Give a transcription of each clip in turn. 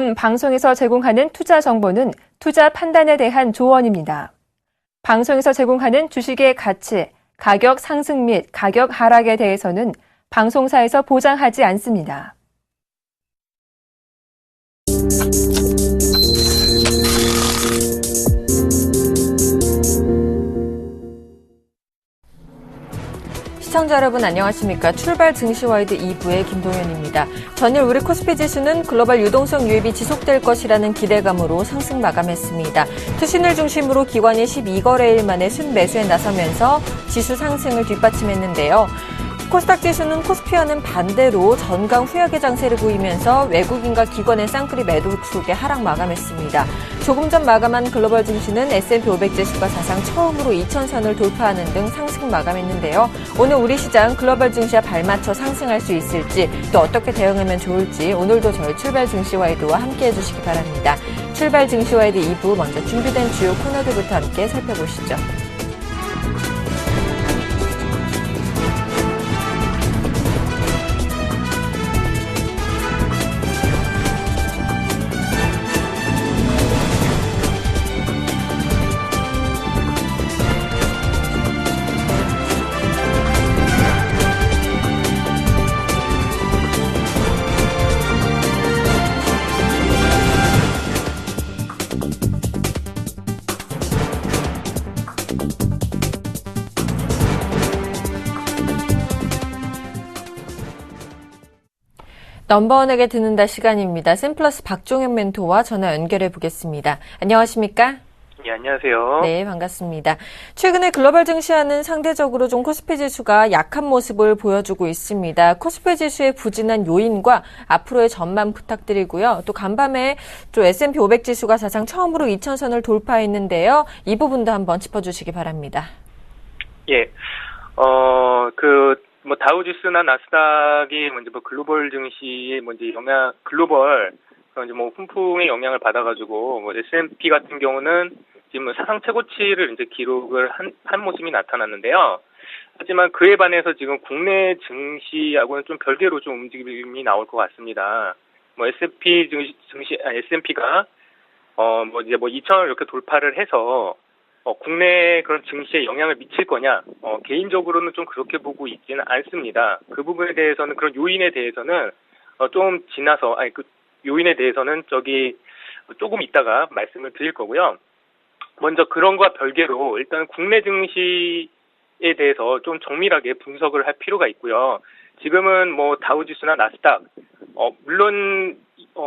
이번 방송에서 제공하는 투자 정보는 투자 판단에 대한 조언입니다. 방송에서 제공하는 주식의 가치, 가격 상승 및 가격 하락에 대해서는 방송사에서 보장하지 않습니다. 시청자 여러분 안녕하십니까. 출발 증시와이드 2부의 김동현입니다. 전일 우리 코스피 지수는 글로벌 유동성 유입이 지속될 것이라는 기대감으로 상승 마감했습니다. 투신을 중심으로 기관이 12거래일 만에 순매수에 나서면서 지수 상승을 뒷받침했는데요. 코스닥 지수는 코스피와는 반대로 전강 후약의 장세를 보이면서 외국인과 기관의 쌍끌이 매도 속에 하락 마감했습니다. 조금 전 마감한 글로벌 증시는 S&P 500 지수가 사상 처음으로 2,000선을 돌파하는 등 상승 마감했는데요. 오늘 우리 시장 글로벌 증시와 발맞춰 상승할 수 있을지 또 어떻게 대응하면 좋을지 오늘도 저희 출발 증시와이드와 함께해 주시기 바랍니다. 출발 증시와이드 2부 먼저 준비된 주요 코너들부터 함께 살펴보시죠. 넘버원에게 듣는다 시간입니다. 샘플러스 박종현 멘토와 전화 연결해 보겠습니다. 안녕하십니까? 네, 안녕하세요. 네, 반갑습니다. 최근에 글로벌 증시와는 상대적으로 좀 코스피 지수가 약한 모습을 보여주고 있습니다. 코스피 지수의 부진한 요인과 앞으로의 전망 부탁드리고요. 또 간밤에 또 S&P 500 지수가 사상 처음으로 2,000선을 돌파했는데요. 이 부분도 한번 짚어주시기 바랍니다. 예, 다우지수나 나스닥이 먼저 글로벌 증시에 먼저 글로벌 이제 훈풍의 영향을 받아가지고 S&P 같은 경우는 지금 사상 최고치를 이제 기록을 한 모습이 나타났는데요. 하지만 그에 반해서 지금 국내 증시하고는 좀 별개로 좀 움직임이 나올 것 같습니다. S&P가 2,000을 이렇게 돌파를 해서 국내 그런 증시에 영향을 미칠 거냐? 개인적으로는 좀 그렇게 보고 있지는 않습니다. 그 부분에 대해서는 그런 요인에 대해서는 좀 지나서 그 요인에 대해서는 조금 이따가 말씀을 드릴 거고요. 먼저 그런과 별개로 일단 국내 증시에 대해서 좀 정밀하게 분석을 할 필요가 있고요. 지금은 다우지수나 나스닥 물론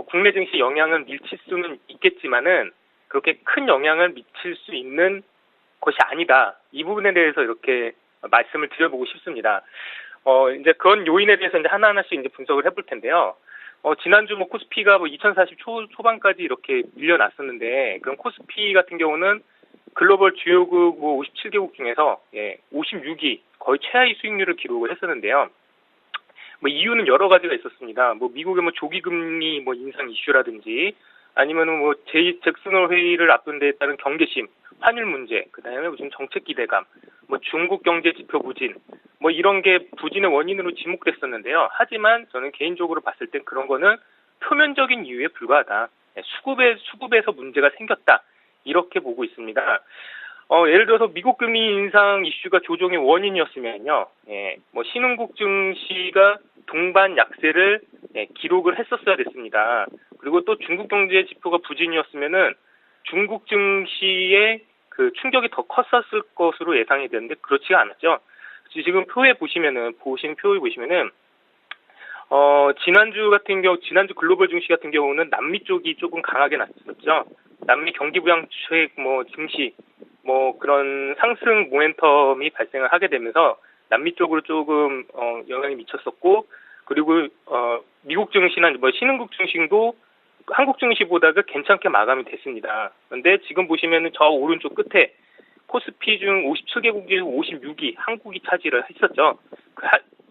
국내 증시 영향은 미칠 수는 있겠지만은 그렇게 큰 영향을 미칠 수 있는 것이 아니다. 이 부분에 대해서 이렇게 말씀을 드려보고 싶습니다. 이제 그런 요인에 대해서 이제 하나하나씩 이제 분석을 해볼 텐데요. 지난주 코스피가 2040 초반까지 이렇게 밀려났었는데, 그럼 코스피 같은 경우는 글로벌 주요국 57개국 중에서 56위 거의 최하위 수익률을 기록을 했었는데요. 이유는 여러 가지가 있었습니다. 미국의 조기금리 인상 이슈라든지 아니면은 잭슨홀 회의를 앞둔 데에 따른 경계심, 환율 문제, 그다음에 무슨 정책 기대감, 중국 경제 지표 부진, 이런 게 부진의 원인으로 지목됐었는데요. 하지만 저는 개인적으로 봤을 땐 그런 거는 표면적인 이유에 불과하다. 수급에서 문제가 생겼다. 이렇게 보고 있습니다. 예를 들어서 미국 금리 인상 이슈가 조정의 원인이었으면요. 신흥국 증시가 동반 약세를 기록을 했었어야 됐습니다. 그리고 또 중국 경제 지표가 부진이었으면은 중국 증시의 그 충격이 더 컸었을 것으로 예상이 되는데 그렇지가 않았죠. 지금 표에 보시면은 지난주 글로벌 증시 같은 경우는 남미 쪽이 조금 강하게 났었죠. 남미 경기 부양책 증시 그런 상승 모멘텀이 발생을 하게 되면서 남미 쪽으로 조금 영향이 미쳤었고, 그리고 미국 증시나 신흥국 증시도 한국 증시보다가 괜찮게 마감이 됐습니다. 그런데 지금 보시면은 저 오른쪽 끝에 코스피 중 57개국 중에서 56위 한국이 차지를 했었죠.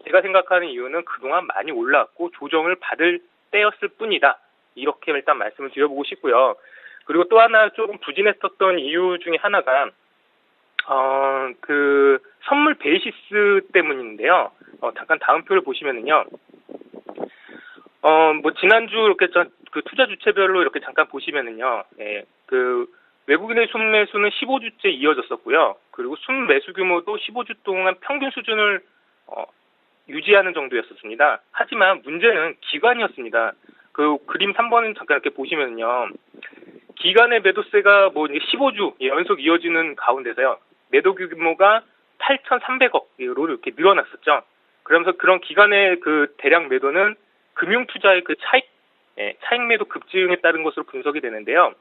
제가 생각하는 이유는 그동안 많이 올랐고 조정을 받을 때였을 뿐이다. 이렇게 일단 말씀을 드려보고 싶고요. 그리고 또 하나 조금 부진했었던 이유 중에 하나가 선물 베이시스 때문인데요. 잠깐 다음 표를 보시면은요. 지난주 이렇게 그 투자 주체별로 이렇게 잠깐 보시면은요, 예, 그 외국인의 순매수는 15주째 이어졌었고요. 그리고 순매수 규모도 15주 동안 평균 수준을 유지하는 정도였었습니다. 하지만 문제는 기관이었습니다. 그 그림 3번은 잠깐 이렇게 보시면요, 기관의 매도세가 뭐 이제 15주 연속 이어지는 가운데서요, 매도 규모가 8,300억으로 이렇게 늘어났었죠. 그러면서 그런 기관의 그 대량 매도는 금융 투자의 그 차익 매도 급증에 따른 것으로 분석이 되는데요.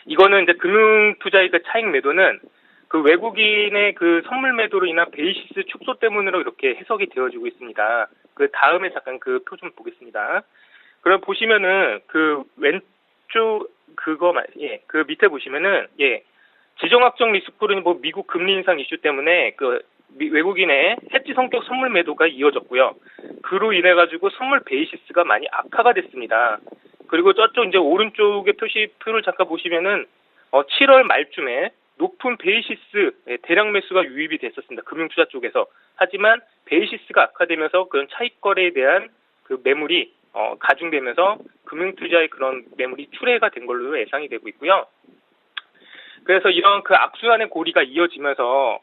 이거는 이제 금융 투자의 그 차익 매도는 그 외국인의 그 선물 매도로 인한 베이시스 축소 때문으로 이렇게 해석이 되어지고 있습니다. 그 다음에 잠깐 그 표 좀 보겠습니다. 그럼 보시면은 그 왼쪽 그 밑에 보시면은 지정 확정 리스크는 뭐 미국 금리 인상 이슈 때문에 그 외국인의 해지 성격 선물 매도가 이어졌고요. 그로 인해 가지고 선물 베이시스가 많이 악화가 됐습니다. 그리고 저쪽 이제 오른쪽의 표시표를 잠깐 보시면은 7월 말쯤에 높은 베이시스 대량 매수가 유입이 됐었습니다. 금융투자 쪽에서. 하지만 베이시스가 악화되면서 그런 차익 거래에 대한 그 매물이 가중되면서 금융투자의 그런 매물이 출회가 된 걸로 예상이 되고 있고요. 그래서 이런 그 악순환의 고리가 이어지면서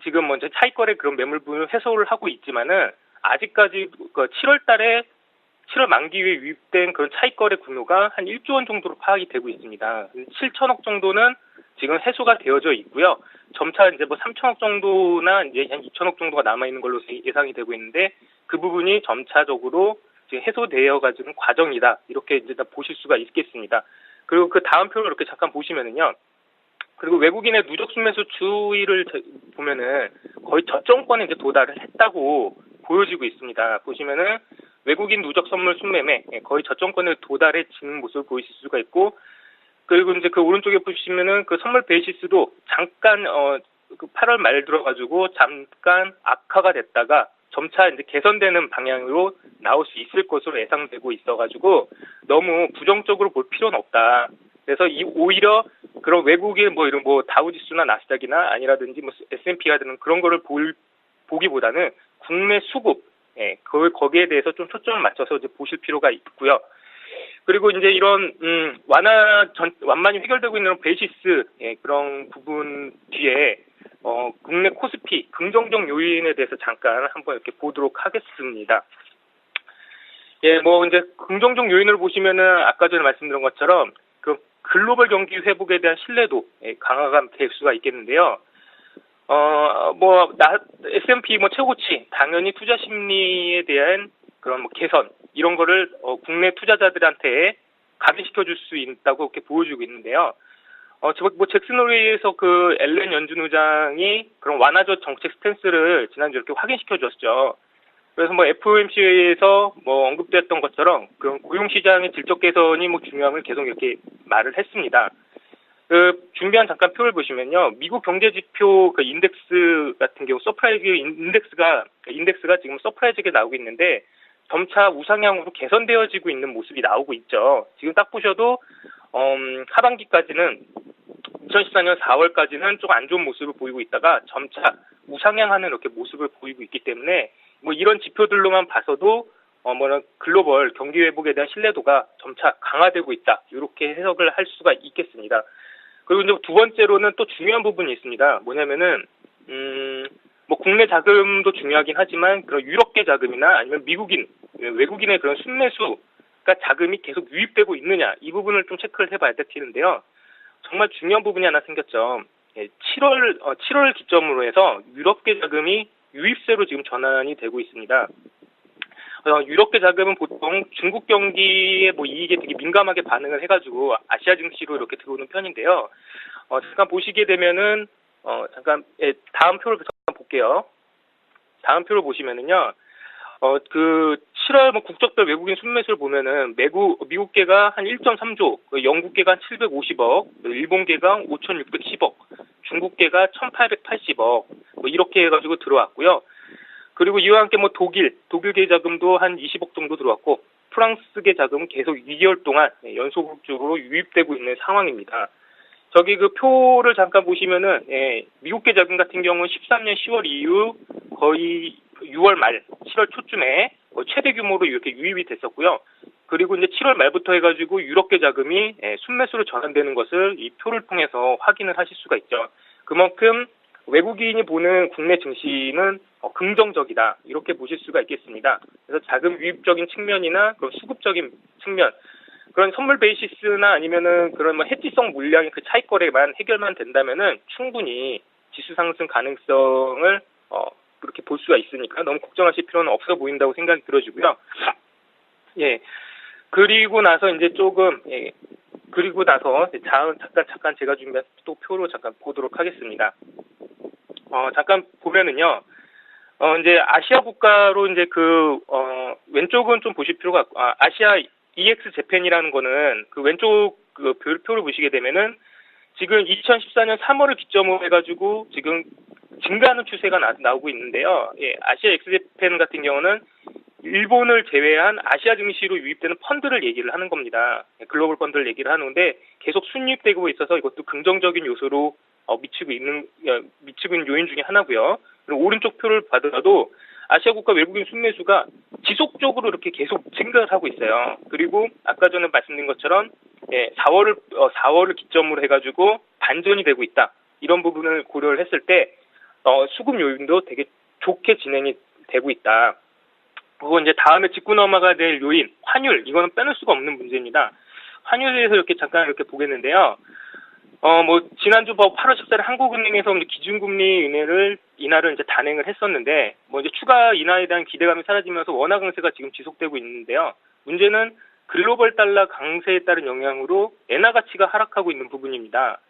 지금 먼저 차익 거래 그런 매물 부분을 해소를 하고 있지만은 아직까지 그 7월 만기에 유입된 그런 차익 거래 규모가 한 1조 원 정도로 파악이 되고 있습니다. 7천억 정도는 지금 해소가 되어져 있고요. 점차 이제 뭐 3천억 정도나 이제 한 2천억 정도가 남아 있는 걸로 예상이 되고 있는데 그 부분이 점차적으로 지금 해소되어 가지고 과정이다. 이렇게 이제 다 보실 수가 있겠습니다. 그리고 그 다음 표를 이렇게 잠깐 보시면은요. 그리고 외국인의 누적 순매수 추이를 보면은 거의 저점권에 이제 도달을 했다고 보여지고 있습니다. 보시면은 외국인 누적 선물 순매매 거의 저점권에 도달해지는 모습을 보이실 수가 있고, 그리고 이제 그 오른쪽에 보시면은 그 선물 베이시스도 잠깐 그 8월 말 들어가지고 잠깐 악화가 됐다가 점차 이제 개선되는 방향으로 나올 수 있을 것으로 예상되고 있어가지고 너무 부정적으로 볼 필요는 없다. 그래서 오히려 그런 외국의 뭐 이런 뭐 다우지수나 나스닥이나 아니라든지 뭐 S&P가 되는 그런 거를 보기보다는 국내 수급 거기에 대해서 좀 초점을 맞춰서 이제 보실 필요가 있고요. 그리고 이제 이런 완만히 해결되고 있는 베이시스 그런 부분 뒤에 국내 코스피 긍정적 요인에 대해서 잠깐 한번 이렇게 보도록 하겠습니다. 뭐 이제 긍정적 요인을 보시면은 아까 전에 말씀드린 것처럼 그 글로벌 경기 회복에 대한 신뢰도 강화가 될 수가 있겠는데요. S&P 최고치 당연히 투자 심리에 대한 그런 개선 이런 거를 국내 투자자들한테 각인시켜 줄 수 있다고 이렇게 보여주고 있는데요. 잭슨홀에서 그 앨런 연준 의장이 그런 완화적 정책 스탠스를 지난주에 이렇게 확인시켜 줬죠. 그래서 FOMC에서 언급됐던 것처럼 그런 고용시장의 질적 개선이 중요함을 계속 이렇게 말을 했습니다. 그 준비한 잠깐 표를 보시면요, 미국 경제 지표 그 인덱스 같은 경우 서프라이즈 인덱스가 지금 서프라이즈하게 나오고 있는데 점차 우상향으로 개선되어지고 있는 모습이 나오고 있죠. 지금 딱 보셔도 하반기까지는 2014년 4월까지는 좀 안 좋은 모습을 보이고 있다가 점차 우상향하는 이렇게 모습을 보이고 있기 때문에 이런 지표들로만 봐서도 글로벌 경기 회복에 대한 신뢰도가 점차 강화되고 있다. 이렇게 해석을 할 수가 있겠습니다. 그리고 이제 두 번째로는 또 중요한 부분이 있습니다. 뭐냐면은 국내 자금도 중요하긴 하지만 그런 유럽계 자금이나 아니면 외국인의 그런 순매수가 자금이 계속 유입되고 있느냐 이 부분을 좀 체크를 해봐야 되는데요. 정말 중요한 부분이 하나 생겼죠. 7월 기점으로 해서 유럽계 자금이 유입세로 지금 전환이 되고 있습니다. 유럽계 자금은 보통 중국 경기에 이익에 되게 민감하게 반응을 해가지고 아시아 증시로 이렇게 들어오는 편인데요. 잠깐 보시게 되면은 다음 표를 잠깐 볼게요. 다음 표를 보시면은요. 그 7월 국적별 외국인 순매수를 보면은 미국계가 한 1.3조, 영국계가 한 750억, 일본계가 5,610억, 중국계가 1,880억 이렇게 해가지고 들어왔고요. 그리고 이와 함께 독일계 자금도 한 20억 정도 들어왔고 프랑스계 자금은 계속 2개월 동안 연속적으로 유입되고 있는 상황입니다. 저기 그 표를 잠깐 보시면은 미국계 자금 같은 경우는 13년 10월 이후 거의 6월 말, 7월 초쯤에 최대 규모로 이렇게 유입이 됐었고요. 그리고 이제 7월 말부터 해가지고 유럽계 자금이 순매수로 전환되는 것을 이 표를 통해서 확인을 하실 수가 있죠. 그만큼 외국인이 보는 국내 증시는 긍정적이다 이렇게 보실 수가 있겠습니다. 그래서 자금 유입적인 측면이나 그런 수급적인 측면, 그런 선물 베이시스나 아니면은 그런 뭐 해지성 물량의 그 차익 거래만 해결만 된다면은 충분히 지수 상승 가능성을 그렇게 볼 수가 있으니까 너무 걱정하실 필요는 없어 보인다고 생각이 들어지고요. 예. 그리고 나서 이제 조금 그리고 나서 잠깐 제가 준비한 또 표로 잠깐 보도록 하겠습니다. 잠깐 보면은요. 이제 아시아 국가로 이제 왼쪽은 좀 보실 필요가 아시아 EX 재팬이라는 거는 그 왼쪽 그 표를 보시게 되면은 지금 2014년 3월을 기점으로 해가지고 지금 증가하는 추세가 나오고 있는데요. 예, 아시아 엑스재팬 같은 경우는 일본을 제외한 아시아 증시로 유입되는 펀드를 얘기를 하는 겁니다. 글로벌 펀드를 얘기를 하는데 계속 순유입되고 있어서 이것도 긍정적인 요소로 미치고 있는 요인 중에 하나고요. 그리고 오른쪽 표를 봐도 아시아 국가 외국인 순매수가 지속적으로 이렇게 계속 증가를 하고 있어요. 그리고 아까 전에 말씀드린 것처럼 4월을 기점으로 해가지고 반전이 되고 있다. 이런 부분을 고려를 했을 때 수급 요인도 되게 좋게 진행이 되고 있다. 그리고 이제 다음에 짚고 넘어가야 될 요인, 환율. 이거는 빼놓을 수가 없는 문제입니다. 환율에 대해서 이렇게 보겠는데요. 지난주 8월 14일 한국은행에서 기준금리 인하를 이제 단행을 했었는데, 이제 추가 인하에 대한 기대감이 사라지면서 원화 강세가 지금 지속되고 있는데요. 문제는 글로벌 달러 강세에 따른 영향으로 엔화 가치가 하락하고 있는 부분입니다.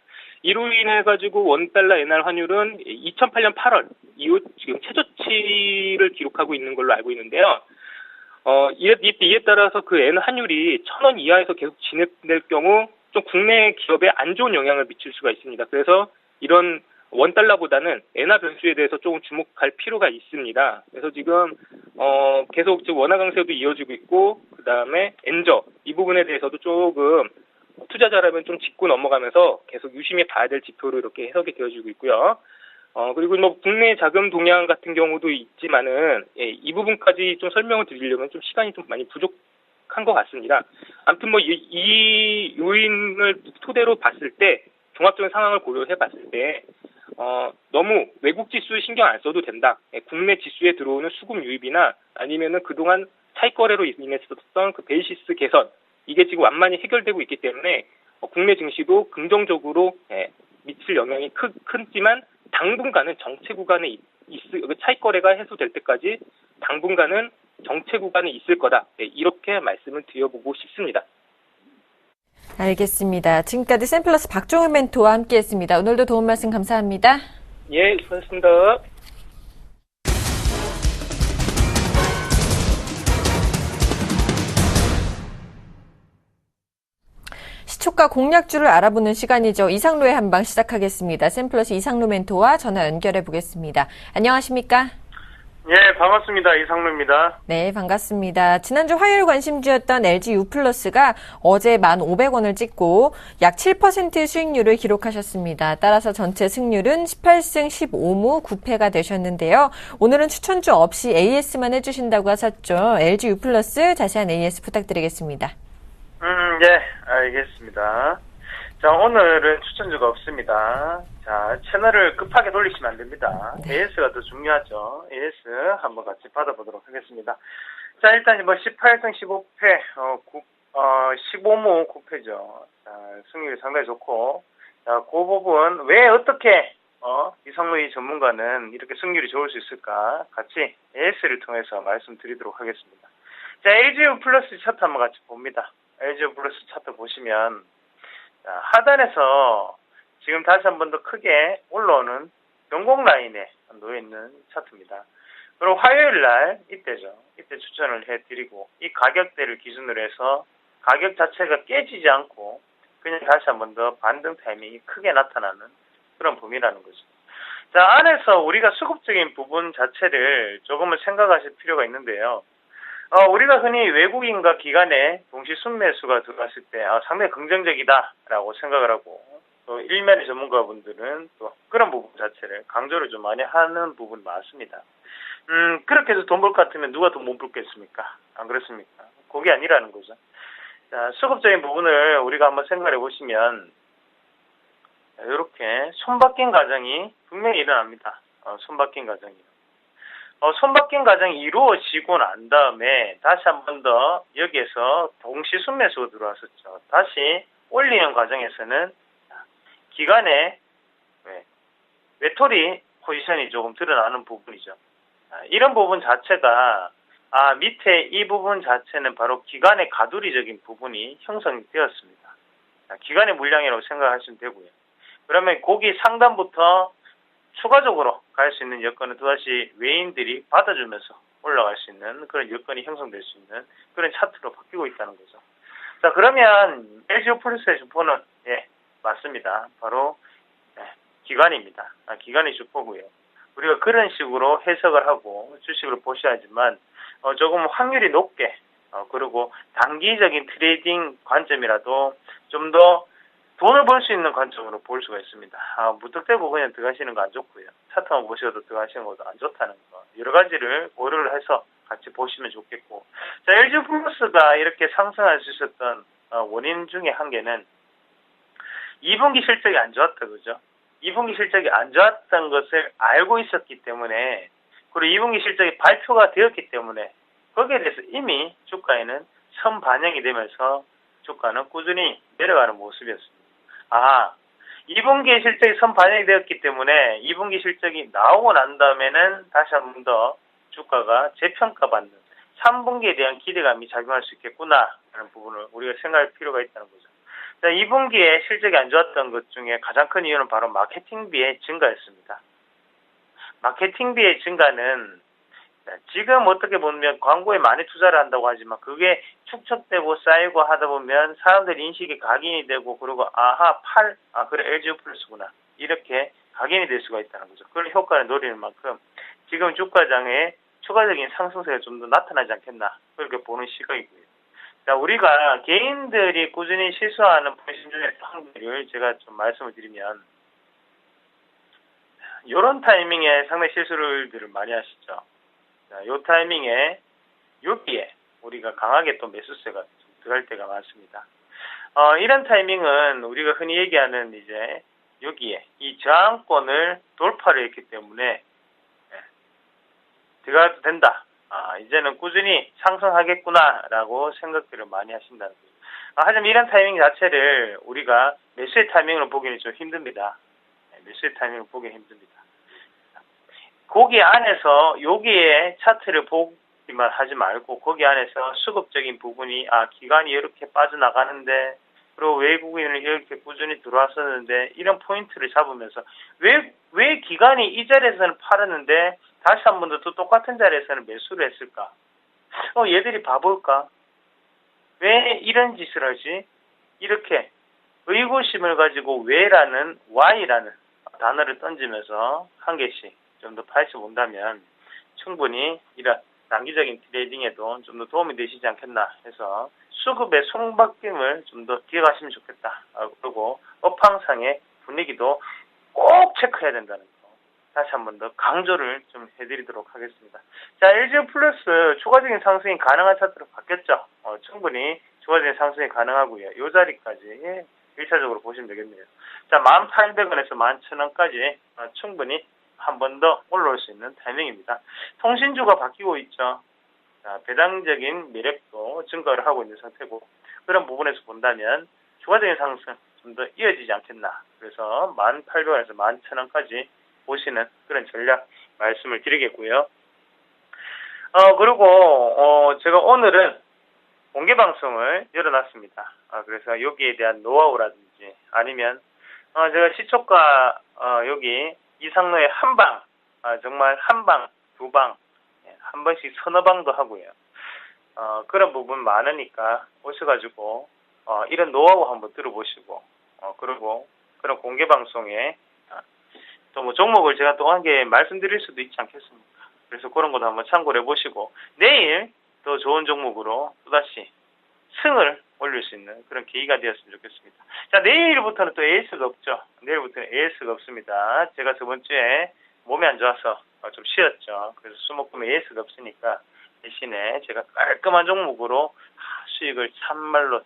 이로 인해 가지고 원 달러 엔화 환율은 2008년 8월 이후 지금 최저치를 기록하고 있는 걸로 알고 있는데요. 이에 따라서 그 엔화 환율이 1,000원 이하에서 계속 진행될 경우 좀 국내 기업에 안 좋은 영향을 미칠 수가 있습니다. 그래서 이런 원 달러보다는 엔화 변수에 대해서 조금 주목할 필요가 있습니다. 그래서 지금 계속 지금 원화 강세도 이어지고 있고, 그 다음에 엔저 이 부분에 대해서도 조금 투자자라면 좀 짚고 넘어가면서 계속 유심히 봐야 될 지표로 이렇게 해석이 되어지고 있고요. 그리고 국내 자금 동향 같은 경우도 있지만은 이 부분까지 좀 설명을 드리려면 좀 시간이 좀 많이 부족한 것 같습니다. 아무튼 이 요인을 토대로 봤을 때 종합적인 상황을 고려해 봤을 때 너무 외국 지수 신경 안 써도 된다. 국내 지수에 들어오는 수급 유입이나 아니면은 그동안 차익 거래로 인했었던 그 베이시스 개선 이게 지금 완만히 해결되고 있기 때문에 국내 증시도 긍정적으로 미칠 영향이 크지만 당분간은 정체 구간에 차익 거래가 해소될 때까지 당분간은 정체 구간에 있을 거다. 이렇게 말씀을 드려보고 싶습니다. 알겠습니다. 지금까지 샘플러스 박종훈 멘토와 함께했습니다. 오늘도 도움 말씀 감사합니다. 예, 수고하셨습니다. 시초가 공략주를 알아보는 시간이죠. 이상로의 한방 시작하겠습니다. 샘플러스 이상로 멘토와 전화 연결해 보겠습니다. 안녕하십니까? 예, 반갑습니다. 이상로입니다. 네, 반갑습니다. 지난주 화요일 관심주였던 LG U+가 어제 1,500원을 찍고 약 7%의 수익률을 기록하셨습니다. 따라서 전체 승률은 18승 15무 9패가 되셨는데요. 오늘은 추천주 없이 AS만 해주신다고 하셨죠. LG U+, 자세한 AS 부탁드리겠습니다. 예, 알겠습니다. 자, 오늘은 추천주가 없습니다. 자, 채널을 급하게 돌리시면 안 됩니다. 네. AS가 더 중요하죠. AS 한번 같이 받아보도록 하겠습니다. 자, 일단 18승 15패, 15무 9패죠. 자, 승률이 상당히 좋고, 자, 그 부분, 왜 어떻게, 이상로이 전문가는 이렇게 승률이 좋을 수 있을까? 같이 AS를 통해서 말씀드리도록 하겠습니다. 자, LGU 플러스 차트 한번 같이 봅니다. LGU 플러스 차트 보시면, 자, 하단에서 지금 다시 한 번 더 크게 올라오는 변곡 라인에 놓여있는 차트입니다. 그리고 화요일 날 이때죠. 이때 추천을 해드리고 이 가격대를 기준으로 해서 가격 자체가 깨지지 않고 그냥 다시 한 번 더 반등 타이밍이 크게 나타나는 그런 범위라는 거죠. 자, 안에서 우리가 수급적인 부분 자체를 조금은 생각하실 필요가 있는데요. 우리가 흔히 외국인과 기관에 동시 순매수가 들어갔을 때 상당히 긍정적이다라고 생각을 하고 또 일면의 전문가분들은 또 그런 부분 자체를 강조를 좀 많이 하는 부분 많습니다. 그렇게 해서 돈 벌 것 같으면 누가 돈 못 벌겠습니까? 안 그렇습니까? 그게 아니라는 거죠. 자, 수급적인 부분을 우리가 한번 생각해 보시면, 이렇게 손바뀐 가정이 분명히 일어납니다. 손바뀐 가정이. 손바뀐 가정이 이루어지고 난 다음에 다시 한 번 더 여기에서 동시 순매수가 들어왔었죠. 다시 올리는 과정에서는 기간에 외톨이 포지션이 조금 드러나는 부분이죠. 이런 부분 자체가 밑에 이 부분 자체는 바로 기간의 가두리적인 부분이 형성이 되었습니다. 기간의 물량이라고 생각하시면 되고요. 그러면 거기 상단부터 추가적으로 갈 수 있는 여건은 또다시 외인들이 받아주면서 올라갈 수 있는 그런 여건이 형성될 수 있는 그런 차트로 바뀌고 있다는 거죠. 자, 그러면 LGO 플러스의 주포는 맞습니다. 바로 기관입니다. 기관이 주포고요. 우리가 그런 식으로 해석을 하고 주식을 보셔야지만 조금 확률이 높게 그리고 단기적인 트레이딩 관점이라도 좀 더 돈을 벌 수 있는 관점으로 볼 수가 있습니다. 무턱대고 그냥 들어가시는 거 안 좋고요. 차트만 보셔도 들어가시는 것도 안 좋다는 거. 여러 가지를 고려를 해서 같이 보시면 좋겠고. 자, LG 플러스가 이렇게 상승할 수 있었던 원인 중에 한 개는 2분기 실적이 안 좋았다, 그죠? 2분기 실적이 안 좋았던 것을 알고 있었기 때문에, 그리고 2분기 실적이 발표가 되었기 때문에, 거기에 대해서 이미 주가에는 선반영이 되면서 주가는 꾸준히 내려가는 모습이었습니다. 2분기 실적이 선반영이 되었기 때문에 2분기 실적이 나오고 난 다음에는 다시 한 번 더 주가가 재평가받는 3분기에 대한 기대감이 작용할 수 있겠구나 라는 부분을 우리가 생각할 필요가 있다는 거죠. 자, 2분기에 실적이 안 좋았던 것 중에 가장 큰 이유는 바로 마케팅비의 증가였습니다. 마케팅비의 증가는 지금 어떻게 보면 광고에 많이 투자를 한다고 하지만 그게 축적되고 쌓이고 하다 보면 사람들 인식이 각인이 되고 그리고 그래 LG 플러스구나 이렇게 각인이 될 수가 있다는 거죠. 그런 효과를 노리는 만큼 지금 주가장에 추가적인 상승세가 좀 더 나타나지 않겠나 그렇게 보는 시각이고요. 자, 우리가 개인들이 꾸준히 실수하는 포지션 중에 한 개를 제가 좀 말씀을 드리면 이런 타이밍에 상당히 실수를 많이 하시죠. 자, 요 타이밍에 여기에 우리가 강하게 또 매수세가 들어갈 때가 많습니다. 이런 타이밍은 우리가 흔히 얘기하는 이제 여기에 이 저항권을 돌파를 했기 때문에 들어가도 된다. 이제는 꾸준히 상승하겠구나라고 생각들을 많이 하신다는 거죠. 하지만 이런 타이밍 자체를 우리가 매수의 타이밍으로 보기는 좀 힘듭니다. 매수의 타이밍으로 보기 힘듭니다. 거기 안에서 여기에 차트를 보기만 하지 말고 거기 안에서 수급적인 부분이 기관이 이렇게 빠져나가는데 그리고 외국인을 이렇게 꾸준히 들어왔었는데 이런 포인트를 잡으면서 왜 기관이 이 자리에서는 팔았는데 다시 한 번 더 또 똑같은 자리에서는 매수를 했을까? 얘들이 바볼까? 왜 이런 짓을 하지? 이렇게 의구심을 가지고 왜라는 Y라는 단어를 던지면서 한 개씩 좀 더 파헤쳐 본다면 충분히 이런 단기적인 트레이딩에도 좀 더 도움이 되시지 않겠나 해서 수급의 손바뀜을 좀 더 기억하시면 좋겠다. 그리고 업황상의 분위기도 꼭 체크해야 된다는 거 다시 한 번 더 강조를 좀 해드리도록 하겠습니다. 자, LG 플러스 추가적인 상승이 가능한 차트로 바뀌었죠. 충분히 추가적인 상승이 가능하고요. 이 자리까지 1차적으로 보시면 되겠네요. 자, 1,800원에서 11,000원까지 충분히 한 번 더 올라올 수 있는 타이밍입니다. 통신주가 바뀌고 있죠. 자, 배당적인 매력도 증가를 하고 있는 상태고 그런 부분에서 본다면 추가적인 상승 좀 더 이어지지 않겠나. 그래서 1,800원에서 11,000원까지 보시는 그런 전략 말씀을 드리겠고요. 그리고 제가 오늘은 공개 방송을 열어놨습니다. 그래서 여기에 대한 노하우라든지 아니면 제가 시초가 여기 이상로에 한 방, 정말 한 방, 두 방, 한 번씩 서너 방도 하고요. 그런 부분 많으니까 오셔가지고 이런 노하우 한번 들어보시고 그리고 그런 공개 방송에 또 뭐 종목을 제가 또 한 개 말씀드릴 수도 있지 않겠습니까? 그래서 그런 것도 한번 참고를 해보시고 내일 또 좋은 종목으로 또다시 승을 올릴 수 있는 그런 계기가 되었으면 좋겠습니다. 자, 내일부터는 또 AS가 없죠. 내일부터는 AS가 없습니다. 제가 저번 주에 몸이 안 좋아서 좀 쉬었죠. 그래서 수목금 AS가 없으니까 대신에 제가 깔끔한 종목으로 수익을 참말로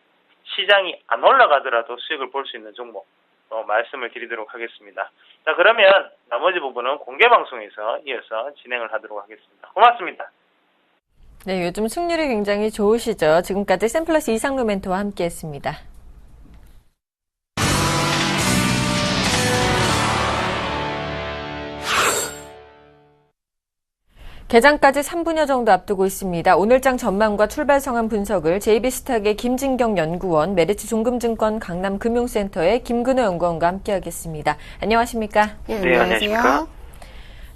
시장이 안 올라가더라도 수익을 볼 수 있는 종목 말씀을 드리도록 하겠습니다. 자, 그러면 나머지 부분은 공개 방송에서 이어서 진행을 하도록 하겠습니다. 고맙습니다. 네, 요즘 승률이 굉장히 좋으시죠. 지금까지 샘플러스 이상로 멘토와 함께했습니다. 개장까지 3분여 정도 앞두고 있습니다. 오늘장 전망과 출발 상황 분석을 JB스탁의 김진경 연구원, 메리츠 종금증권 강남금융센터의 김근호 연구원과 함께하겠습니다. 안녕하십니까? 네, 안녕하십니까?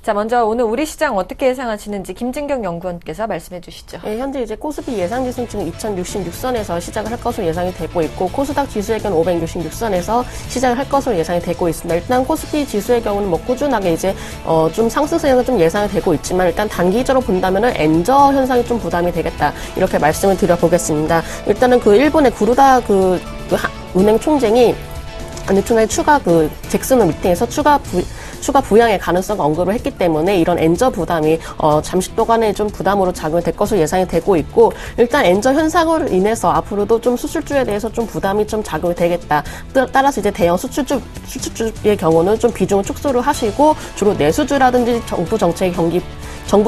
자, 먼저 오늘 우리 시장 어떻게 예상하시는지 김진경 연구원께서 말씀해 주시죠. 네, 현재 이제 코스피 예상지수는 지금 2066선에서 시작을 할 것으로 예상이 되고 있고, 코스닥 지수의 경우는 566선에서 시작을 할 것으로 예상이 되고 있습니다. 일단 코스피 지수의 경우는 뭐 꾸준하게 이제 좀 상승세가 좀 예상이 되고 있지만, 일단 단기적으로 본다면은 엔저 현상이 좀 부담이 되겠다, 이렇게 말씀을 드려보겠습니다. 일단은 그 일본의 구루다 은행 총재이 추가 잭슨홀 미팅에서 추가 부양의 가능성을 언급을 했기 때문에 이런 엔저 부담이 잠시 동안에 좀 부담으로 작용이 될 것으로 예상이 되고 있고, 일단 엔저 현상으로 인해서 앞으로도 좀 수출주에 대해서 좀 부담이 좀 작용이 되겠다. 따라서 이제 대형 수출주의 경우는 좀 비중을 축소를 하시고 주로 내수주라든지 정부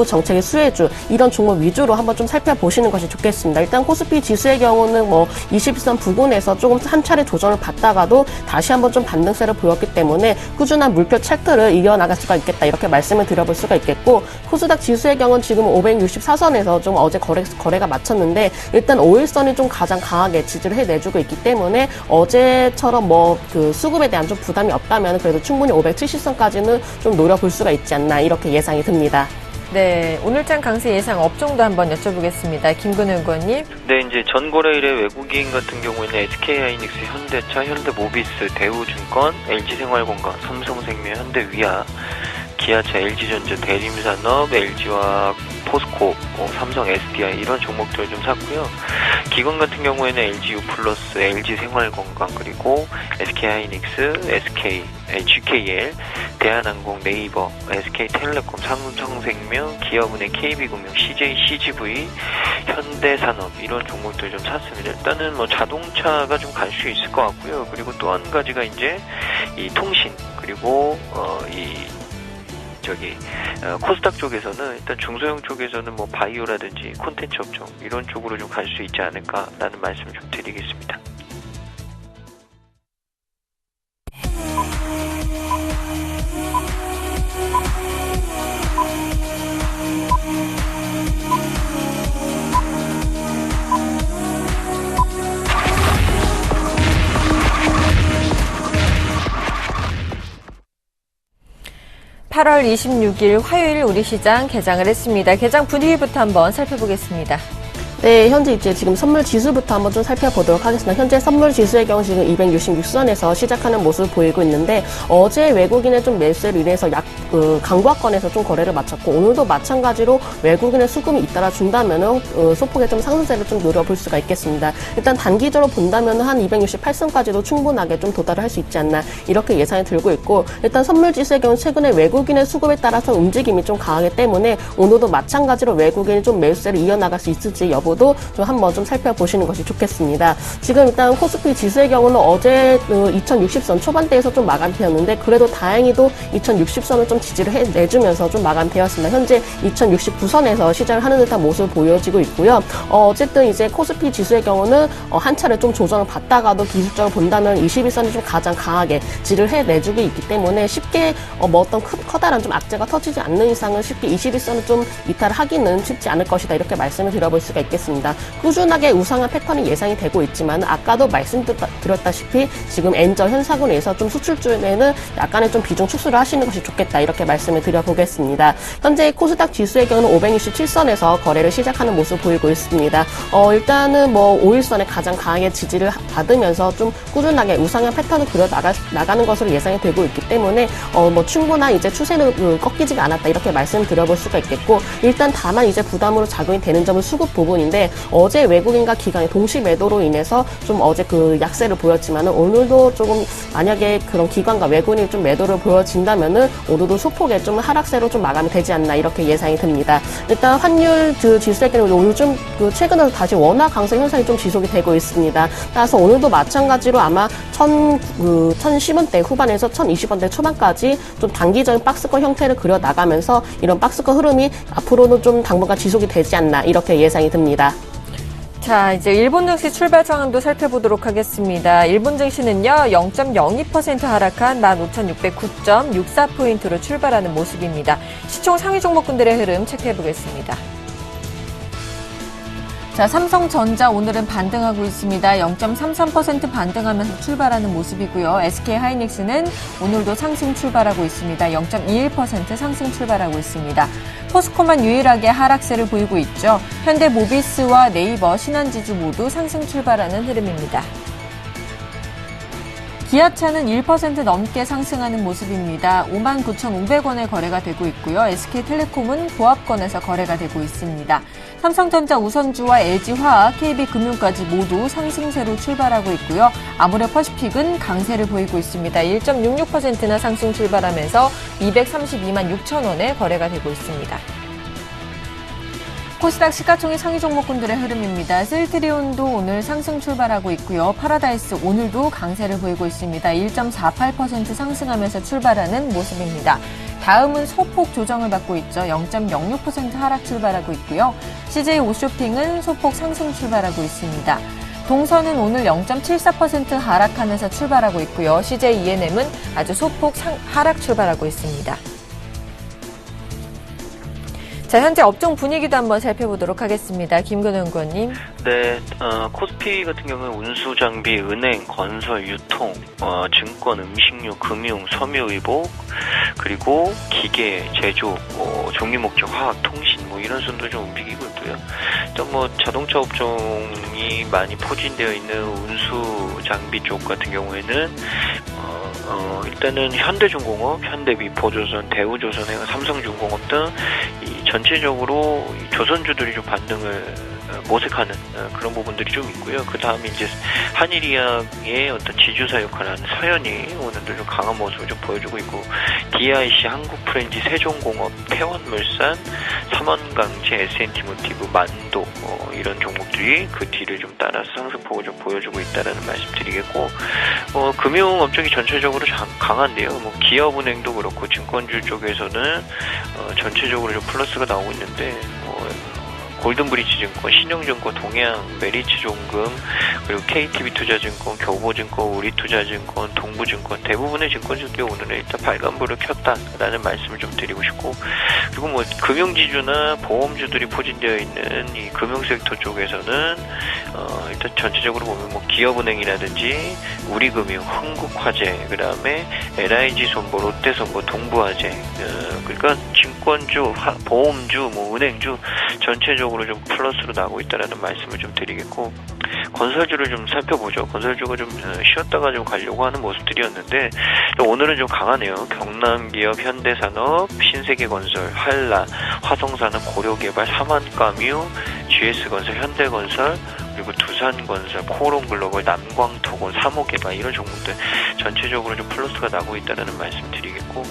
정책의 수혜주, 이런 종목 위주로 한번 좀 살펴보시는 것이 좋겠습니다. 일단 코스피 지수의 경우는 21선 부근에서 조금 한 차례 조정을 받다가도 다시 한번 좀 반등세를 보였기 때문에 꾸준한 물표 차트를 이어나갈 수가 있겠다, 이렇게 말씀을 드려볼 수가 있겠고, 코스닥 지수의 경우는 지금 564선에서 좀 어제 거래가 마쳤는데, 일단 5일선이 좀 가장 강하게 지지를 해내주고 있기 때문에 어제처럼 수급에 대한 좀 부담이 없다면 그래도 충분히 570선까지는 좀 노려볼 수가 있지 않나, 이렇게 예상이 듭니다. 네, 오늘장 강세 예상 업종도 한번 여쭤보겠습니다. 김근호 의원님. 네, 이제 전고래일의 외국인 같은 경우에는 SK하이닉스, 현대차, 현대모비스, 대우증권, LG생활건강, 삼성생명, 현대위아, 기아차, LG전자, 대림산업, LG화학, 포스코, 삼성 SDI 이런 종목들을 좀 샀고요. 기관 같은 경우에는 LGU+, LG생활건강, 그리고 SK하이닉스, GKL, 대한항공, 네이버, SK텔레콤, 삼성생명, 기업은행, KB금융, CGV, 현대산업 이런 종목들 좀 샀습니다. 일단은 자동차가 좀 갈 수 있을 것 같고요. 그리고 또 한 가지가 이제 이 통신, 그리고 코스닥 쪽에서는 일단 중소형 쪽에서는 바이오라든지 콘텐츠 업종 이런 쪽으로 좀 갈 수 있지 않을까라는 말씀 좀 드리겠습니다. (8월 26일) 화요일 우리 시장 개장을 했습니다. 개장 분위기부터 한번 살펴보겠습니다. 네, 현재 이제 지금 선물 지수부터 한번 좀 살펴보도록 하겠습니다. 현재 선물 지수의 경우 지금 266선에서 시작하는 모습을 보이고 있는데, 어제 외국인의 좀 매수로 인해서 강과권에서 좀 거래를 마쳤고, 오늘도 마찬가지로 외국인의 수급이 잇따라 준다면은 소폭의 좀 상승세를 좀 노려볼 수가 있겠습니다. 일단 단기적으로 본다면 한 268선까지도 충분하게 좀 도달을 할 수 있지 않나, 이렇게 예상이 들고 있고, 일단 선물 지수의 경우 최근에 외국인의 수급에 따라서 움직임이 좀 강하기 때문에 오늘도 마찬가지로 외국인이 좀 매수세를 이어나갈 수 있을지 여부도 좀 한번 좀 살펴보시는 것이 좋겠습니다. 지금 일단 코스피 지수의 경우는 어제 2060선 초반대에서 좀 마감되었는데, 그래도 다행히도 2060선을 좀 지지를 해내주면서 좀 마감되었습니다. 현재 2069선에서 시작을 하는 듯한 모습을 보여지고 있고요. 어쨌든 이제 코스피 지수의 경우는 한 차례 좀 조정을 받다가도 기술적으로 본다면 21선이 좀 가장 강하게 지지를 해내주고 있기 때문에 쉽게 어떤 커다란 좀 악재가 터지지 않는 이상은 쉽게 21선을 좀 이탈을 하기는 쉽지 않을 것이다, 이렇게 말씀을 드려볼 수가 있겠습니다. 꾸준하게 우상한 패턴이 예상이 되고 있지만, 아까도 말씀드렸다시피 지금 엔저 현상으로 인해서 좀 수출주에는 약간의 좀 비중 축소를 하시는 것이 좋겠다, 이렇게 말씀을 드려보겠습니다. 현재 코스닥 지수의 경우는 567선에서 거래를 시작하는 모습을 보이고 있습니다. 일단은 5일선에 가장 강하게 지지를 받으면서 좀 꾸준하게 우상한 패턴을 나가는 것으로 예상이 되고 있기 때문에 충분한 이제 추세는 꺾이지가 않았다, 이렇게 말씀을 드려볼 수가 있겠고, 일단 다만 이제 부담으로 작용이 되는 점은 수급 부분인데, 중인데 어제 외국인과 기관의 동시 매도로 인해서 좀 어제 그 약세를 보였지만은 오늘도 조금 만약에 그런 기관과 외국인이 좀 매도를 보여진다면은 오늘도 소폭의 좀 하락세로 좀 마감이 되지 않나 이렇게 예상이 듭니다. 일단 환율 그 지수의 경우 요즘 그 최근에 다시 원화 강세 현상이 좀 지속이 되고 있습니다. 따라서 오늘도 마찬가지로 아마 1010원대 후반에서 1020원대 초반까지 좀 단기적인 박스권 형태를 그려 나가면서 이런 박스권 흐름이 앞으로는 좀 당분간 지속이 되지 않나 이렇게 예상이 듭니다. 자, 이제 일본 증시 출발 상황도 살펴보도록 하겠습니다. 일본 증시는요, 0.02% 하락한 15,609.64포인트로 출발하는 모습입니다. 시총 상위 종목군들의 흐름 체크해보겠습니다. 자, 삼성전자 오늘은 반등하고 있습니다. 0.33% 반등하면서 출발하는 모습이고요. SK하이닉스는 오늘도 상승 출발하고 있습니다. 0.21% 상승 출발하고 있습니다. 포스코만 유일하게 하락세를 보이고 있죠. 현대모비스와 네이버, 신한지주 모두 상승 출발하는 흐름입니다. 기아차는 1% 넘게 상승하는 모습입니다. 59,500원에 거래가 되고 있고요. SK텔레콤은 보합권에서 거래가 되고 있습니다. 삼성전자, 우선주와 LG화학, KB금융까지 모두 상승세로 출발하고 있고요. 아모레퍼시픽은 강세를 보이고 있습니다. 1.66%나 상승 출발하면서 232만 6천원에 거래가 되고 있습니다. 코스닥 시가총액 상위 종목군들의 흐름입니다. 셀트리온도 오늘 상승 출발하고 있고요. 파라다이스 오늘도 강세를 보이고 있습니다. 1.48% 상승하면서 출발하는 모습입니다. 다음은 소폭 조정을 받고 있죠. 0.06% 하락 출발하고 있고요. CJ 오쇼핑은 소폭 상승 출발하고 있습니다. 동선은 오늘 0.74% 하락하면서 출발하고 있고요. CJ ENM은 아주 소폭 하락 출발하고 있습니다. 자, 현재 업종 분위기도 한번 살펴보도록 하겠습니다. 김근우 연구원님. 네, 코스피 같은 경우는 운수, 장비, 은행, 건설, 유통, 증권, 음식료, 금융, 섬유의복, 그리고 기계, 제조, 종이목적, 화학, 통신, 이런 순도 좀 움직이고 있고요. 또 자동차 업종이 많이 포진되어 있는 운수, 장비 쪽 같은 경우에는 일단은 현대중공업, 현대미포조선, 대우조선, 삼성중공업 등 전체적으로 조선주들이 좀 반등을 모색하는 그런 부분들이 좀 있고요. 그 다음에 이제 한일이학의 어떤 지주사 역할을 하는 서현이 오늘도 좀 강한 모습을 좀 보여주고 있고, DIC, 한국프렌지, 세종공업, 태원물산, 삼원강제, S&T모티브, 만도 이런 종목들이 그 뒤를 좀 따라서 상승폭을 좀 보여주고 있다라는 말씀드리겠고, 금융업종이 전체적으로 강한데요. 기업은행도 그렇고 증권주 쪽에서는 전체적으로 좀 플러스가 나오고 있는데, 골든브리지증권, 신용증권, 동양, 메리츠종금, 그리고 KTB투자증권, 교보증권, 우리투자증권, 동부증권 대부분의 증권주들이 오늘은 일단 빨간불을 켰다라는 말씀을 좀 드리고 싶고, 그리고 금융지주나 보험주들이 포진되어 있는 이 금융섹터 쪽에서는 일단 전체적으로 보면 기업은행이라든지 우리금융, 흥국화재, 그다음에 LIG손보, 롯데손보, 동부화재, 그러니까 증권주, 보험주, 은행주 전체적으로 좀 플러스로 나오고 있다는 말씀을 좀 드리겠고, 건설주를 좀 살펴보죠. 건설주가 좀 쉬었다가 좀 가려고 하는 모습들이었는데 오늘은 좀 강하네요. 경남기업, 현대산업, 신세계건설, 한라, 화성산업, 고려개발, 삼한가뮤, GS건설, 현대건설, 그리고 두산건설, 코롱글로벌, 남광토건, 삼호개발 이런 종목들 전체적으로 좀 플러스가 나고 있다는 말씀 드리겠고,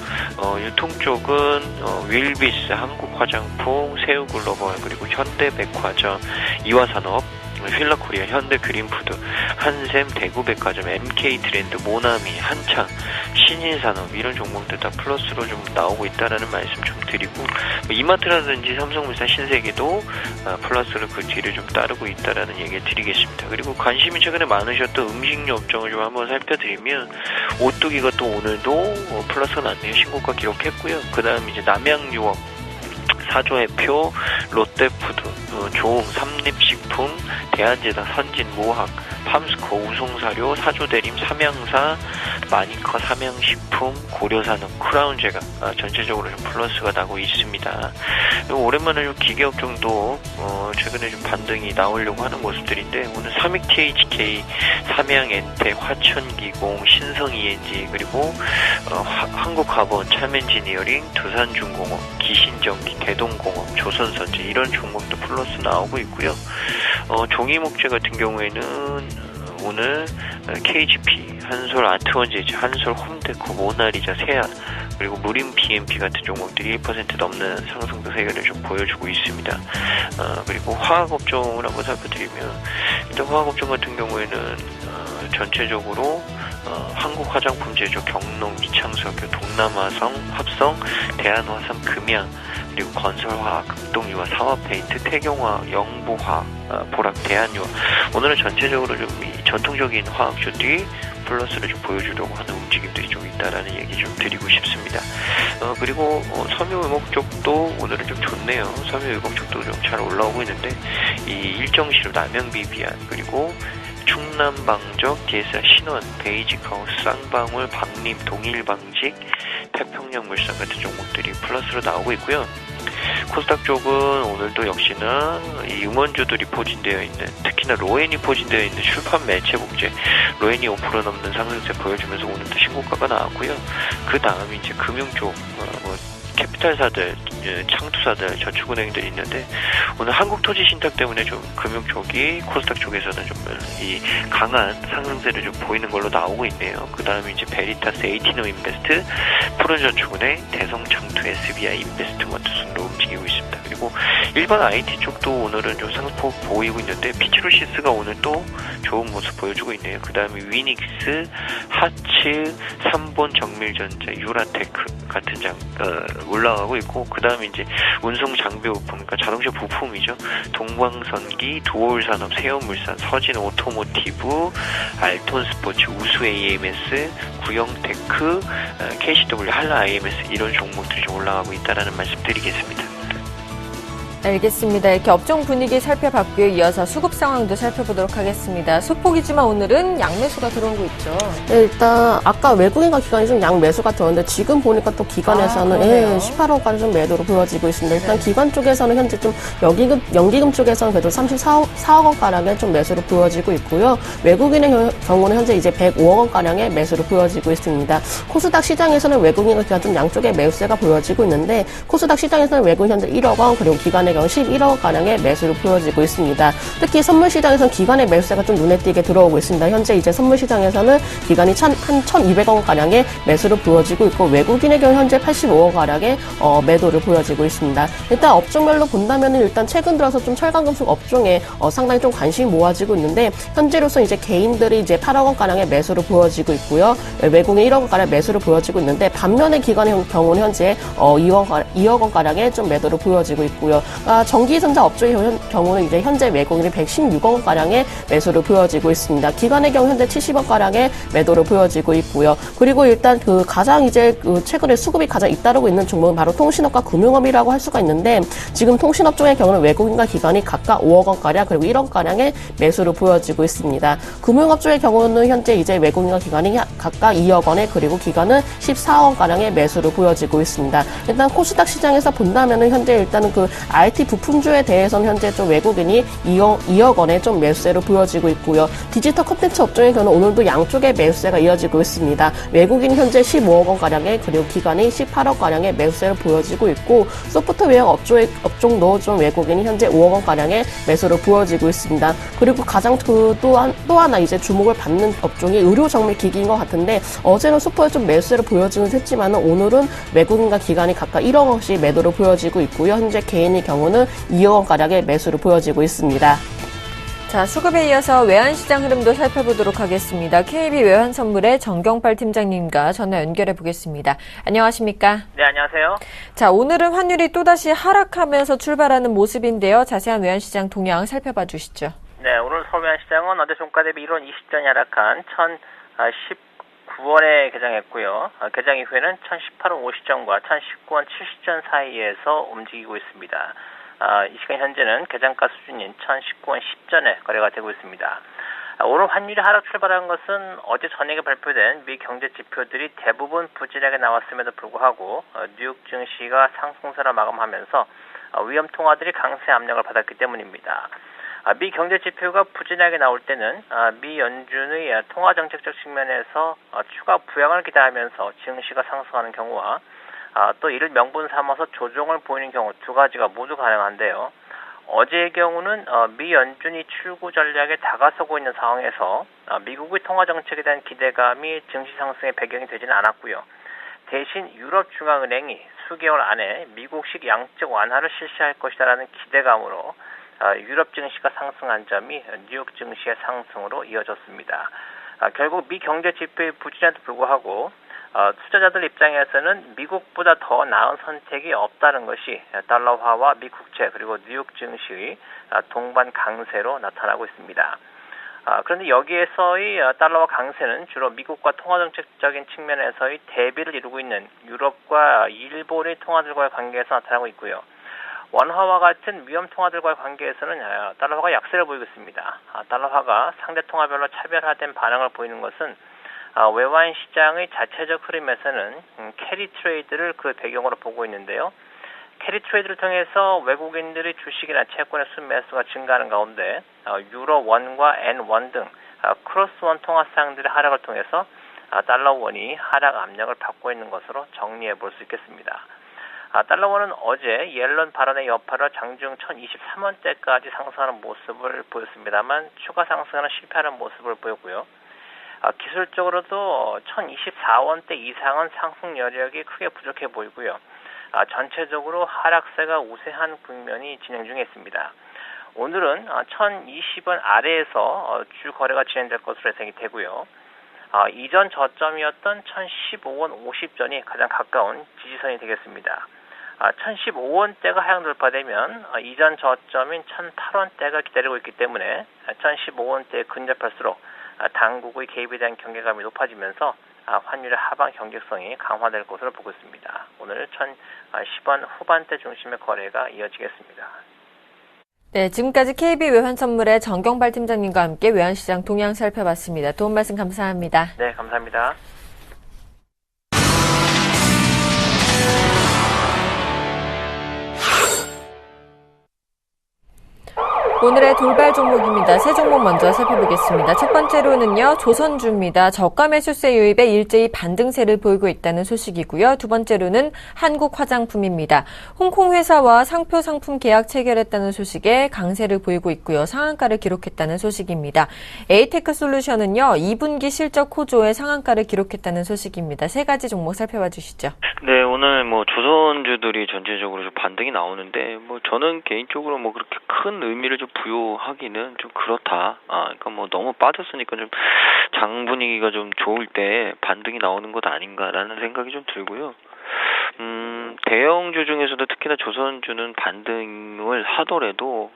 유통 쪽은 윌비스, 한국화장품, 세우글로벌, 그리고 현대백화점, 이화산업, 휠라코리아, 현대그린푸드, 한샘, 대구백화점, MK트렌드, 모나미, 한창, 신인산업 이런 종목들 다 플러스로 좀 나오고 있다라는 말씀 좀 드리고, 이마트라든지 삼성물산, 신세계도 플러스로 그 뒤를 좀 따르고 있다라는 얘기 드리겠습니다. 그리고 관심이 최근에 많으셨던 음식료 업종을 좀 한번 살펴드리면, 오뚜기가 또 오늘도 플러스가 났네요. 신고가 기록했고요. 그 다음 이제 남양유업, 사조해표, 롯데푸드, 조흥, 삼립식품, 대한제당, 선진, 모학, 팜스코, 우송사료, 사조대림, 삼양사, 마니커, 삼양식품, 고려산업, 크라운제가 전체적으로 좀 플러스가 나고 있습니다. 오랜만에 좀 기계업종도 최근에 좀 반등이 나오려고 하는 모습들인데 오늘 삼익THK, 삼양엔텍, 화천기공, 신성ENG 그리고 한국화본, 참엔지니어링, 두산중공업, 기신전기, 대동공업, 조선선제 이런 종목도 플러스 나오고 있고요. 종이목재 같은 경우에는 오늘 KGP, 한솔 아트원제지, 한솔 홈데코, 모나리자, 세아 그리고 무림 BMP 같은 종목들이 1% 넘는 상승도 세계를 좀 보여주고 있습니다. 그리고 화학업종을 한번 살펴드리면 일단 화학업종 같은 경우에는 전체적으로 한국 화장품 제조, 경농, 이창석유, 동남화성, 합성, 대한화산, 금양 그리고 건설화학, 금동유화, 사화페인트, 태경화학, 영보화학, 보락, 대한유화 오늘은 전체적으로 좀 전통적인 화학주들이 플러스를 좀 보여주려고 하는 움직임들이 좀 있다라는 얘기 좀 드리고 싶습니다. 그리고 섬유의목 쪽도 오늘은 좀 좋네요. 섬유의목 쪽도 좀 잘 올라오고 있는데 이 일정시로 남양비비안 그리고 충남방적, DSR 신원, 베이직하우스, 쌍방울, 박림, 동일방직, 태평양물산 같은 종목들이 플러스로 나오고 있고요. 코스닥 쪽은 오늘도 역시나 이 음원주들이 포진되어 있는 특히나 로엔이 포진되어 있는 출판 매체 복제 로엔이 5% 넘는 상승세 보여주면서 오늘도 신고가가 나왔고요. 그 다음 이제 금융 쪽 캐피탈사들, 창투사들, 저축은행들이 있는데 오늘 한국토지신탁 때문에 좀 금융 쪽이 코스닥 쪽에서는 좀 이 강한 상승세를 좀 보이는 걸로 나오고 있네요. 그 다음에 이제 베리타스, 에이티노인베스트, 푸른저축은행, 대성창투, SBI 인베스트먼트 순으로 움직이고 있습니다. 그리고 일반 IT 쪽도 오늘은 좀 상승폭 보이고 있는데 피치로시스가 오늘 또 좋은 모습 보여주고 있네요. 그 다음에 위닉스, 하츠, 삼본 정밀전자, 유라테크 같은 올라가고 있고 그 다음에 이제 운송 장비 부품, 그러니까 자동차 부품이죠. 동방선기, 두올산업, 세연물산, 서진 오토모티브, 알톤 스포츠, 우수 AMS, 구영테크, KCW, 한라 IMS 이런 종목들이 좀 올라가고 있다라는 말씀드리겠습니다. 알겠습니다. 이렇게 업종 분위기 살펴봤고요. 이어서 수급 상황도 살펴보도록 하겠습니다. 소폭이지만 오늘은 양매수가 들어오고 있죠. 네, 일단 아까 외국인과 기관이 좀 양매수가 들어오는데 지금 보니까 또 기관에서는 18억까지 좀 매도로 보여지고 있습니다. 일단 기관 쪽에서는 현재 좀 연기금 쪽에서는 그래도 34억 원가량의 좀 매수로 보여지고 있고요. 외국인의 경우는 현재 이제 105억 원가량의 매수로 보여지고 있습니다. 코스닥 시장에서는 외국인과 기관 좀 양쪽의 매수세가 보여지고 있는데 코스닥 시장에서는 외국인 현재 1억 원 그리고 기관의 경우 11억 가량의 매수로 보여지고 있습니다. 특히 선물 시장에서는 기관의 매수세가 좀 눈에 띄게 들어오고 있습니다. 현재 이제 선물 시장에서는 기관이 한 1,200억 가량의 매수로 보여지고 있고 외국인의 경우 현재 85억 가량의 매도를 보여지고 있습니다. 일단 업종별로 본다면 일단 최근 들어서 좀 철강금속 업종에 상당히 좀 관심이 모아지고 있는데 현재로서 이제 개인들이 이제 8억 원 가량의 매수로 보여지고 있고요. 외국인 1억 원 가량 매수로 보여지고 있는데 반면에 기관의 경우는 현재 2억 원 가량의 좀 매도로 보여지고 있고요. 전기전자 업종의 경우는 이제 현재 외국인이 116억 원 가량의 매수를 보여지고 있습니다. 기관의 경우 현재 70억 가량의 매도를 보여지고 있고요. 그리고 일단 그 가장 이제 최근에 수급이 가장 잇따르고 있는 종목은 바로 통신업과 금융업이라고 할 수가 있는데 지금 통신업종의 경우는 외국인과 기관이 각각 5억 원 가량 그리고 1억 가량의 매수를 보여지고 있습니다. 금융업종의 경우는 현재 이제 외국인과 기관이 각각 2억 원에 그리고 기관은 14억 원 가량의 매수를 보여지고 있습니다. 일단 코스닥 시장에서 본다면은 현재 일단은 그 IT 부품주에 대해서는 현재 좀 외국인이 2억 원의 좀 매수세로 보여지고 있고요. 디지털 콘텐츠 업종의 경우는 오늘도 양쪽의 매수세가 이어지고 있습니다. 외국인 현재 15억 원 가량의 그리고 기관이 18억 가량의 매수세를 보여지고 있고 소프트웨어 업종도 좀 외국인이 현재 5억 원 가량의 매수를 보여지고 있습니다. 그리고 가장 또 하나 이제 주목을 받는 업종이 의료 정밀 기기인 것 같은데 어제는 소프트웨어 좀 매수세를 보여지긴 했지만 오늘은 외국인과 기관이 각각 1억 원씩 매도를 보여지고 있고요. 현재 개인의 경우는 2억 원 가량의 매수를 보여지고 있습니다. 자, 수급에 이어서 외환시장 흐름도 살펴보도록 하겠습니다. KB 외환선물의 정경팔 팀장님과 전화 연결해 보겠습니다. 안녕하십니까? 네, 안녕하세요. 자, 오늘은 환율이 또다시 하락하면서 출발하는 모습인데요. 자세한 외환시장 동향 살펴봐 주시죠. 네, 오늘 서외환시장은 어제 종가 대비 1원 20전이 하락한 1,019원에 개장했고요. 개장 이후에는 1,018원 50전과 1,019원 70전 사이에서 움직이고 있습니다. 이 시간 현재는 개장가 수준인 1,019원 10전에 거래가 되고 있습니다. 오늘 환율이 하락 출발한 것은 어제 저녁에 발표된 미 경제 지표들이 대부분 부진하게 나왔음에도 불구하고 뉴욕 증시가 상승세로 마감하면서 위험 통화들이 강세 압력을 받았기 때문입니다. 미 경제 지표가 부진하게 나올 때는 미 연준의 통화 정책적 측면에서 추가 부양을 기대하면서 증시가 상승하는 경우와 또 이를 명분 삼아서 조정을 보이는 경우 두 가지가 모두 가능한데요. 어제의 경우는 미 연준이 출구 전략에 다가서고 있는 상황에서 미국의 통화 정책에 대한 기대감이 증시 상승의 배경이 되지는 않았고요. 대신 유럽 중앙은행이 수개월 안에 미국식 양적 완화를 실시할 것이라는 기대감으로 유럽 증시가 상승한 점이 뉴욕 증시의 상승으로 이어졌습니다. 결국 미 경제 지표의 부진에도 불구하고 투자자들 입장에서는 미국보다 더 나은 선택이 없다는 것이 달러화와 미 국채 그리고 뉴욕 증시의 동반 강세로 나타나고 있습니다. 그런데 여기에서의 달러화 강세는 주로 미국과 통화정책적인 측면에서의 대비를 이루고 있는 유럽과 일본의 통화들과의 관계에서 나타나고 있고요. 원화와 같은 위험 통화들과의 관계에서는 달러화가 약세를 보이고 있습니다. 달러화가 상대 통화별로 차별화된 반응을 보이는 것은 외환 시장의 자체적 흐름에서는 캐리 트레이드를 그 배경으로 보고 있는데요. 캐리 트레이드를 통해서 외국인들의 주식이나 채권의 순매수가 증가하는 가운데 유로 원과 엔 원 등 크로스 원 통화상들의 하락을 통해서 달러 원이 하락 압력을 받고 있는 것으로 정리해 볼 수 있겠습니다. 달러 원은 어제 옐런 발언의 여파로 장중 1023원대까지 상승하는 모습을 보였습니다만 추가 상승에는 실패하는 모습을 보였고요. 기술적으로도 1024원대 이상은 상승 여력이 크게 부족해 보이고요. 전체적으로 하락세가 우세한 국면이 진행 중에 있습니다. 오늘은 1020원 아래에서 주 거래가 진행될 것으로 예상이 되고요. 이전 저점이었던 1015원 50전이 가장 가까운 지지선이 되겠습니다. 1015원대가 하향 돌파되면 이전 저점인 1008원대가 기다리고 있기 때문에 1015원대에 근접할수록 당국의 개입에 대한 경계감이 높아지면서 환율의 하방 경직성이 강화될 것으로 보고 있습니다. 오늘 1010원 후반대 중심의 거래가 이어지겠습니다. 네, 지금까지 KB 외환선물의 정경발 팀장님과 함께 외환시장 동향 살펴봤습니다. 도움 말씀 감사합니다. 네, 감사합니다. 오늘의 돌발 종목입니다. 세 종목 먼저 살펴보겠습니다. 첫 번째로는요, 조선주입니다. 저가 매수세 유입에 일제히 반등세를 보이고 있다는 소식이고요. 두 번째로는 한국화장품입니다. 홍콩 회사와 상표 상품 계약 체결했다는 소식에 강세를 보이고 있고요. 상한가를 기록했다는 소식입니다. 에이테크 솔루션은요, 2분기 실적 호조에 상한가를 기록했다는 소식입니다. 세 가지 종목 살펴봐 주시죠. 네, 오늘 조선주들이 전체적으로 좀 반등이 나오는데, 저는 개인적으로 그렇게 큰 의미를 좀 부여하기는 좀 그렇다. 그러니까 너무 빠졌으니까 좀 장 분위기가 좀 좋을 때 반등이 나오는 것 아닌가라는 생각이 좀 들고요. 대형주 중에서도 특히나 조선주는 반등을 하더라도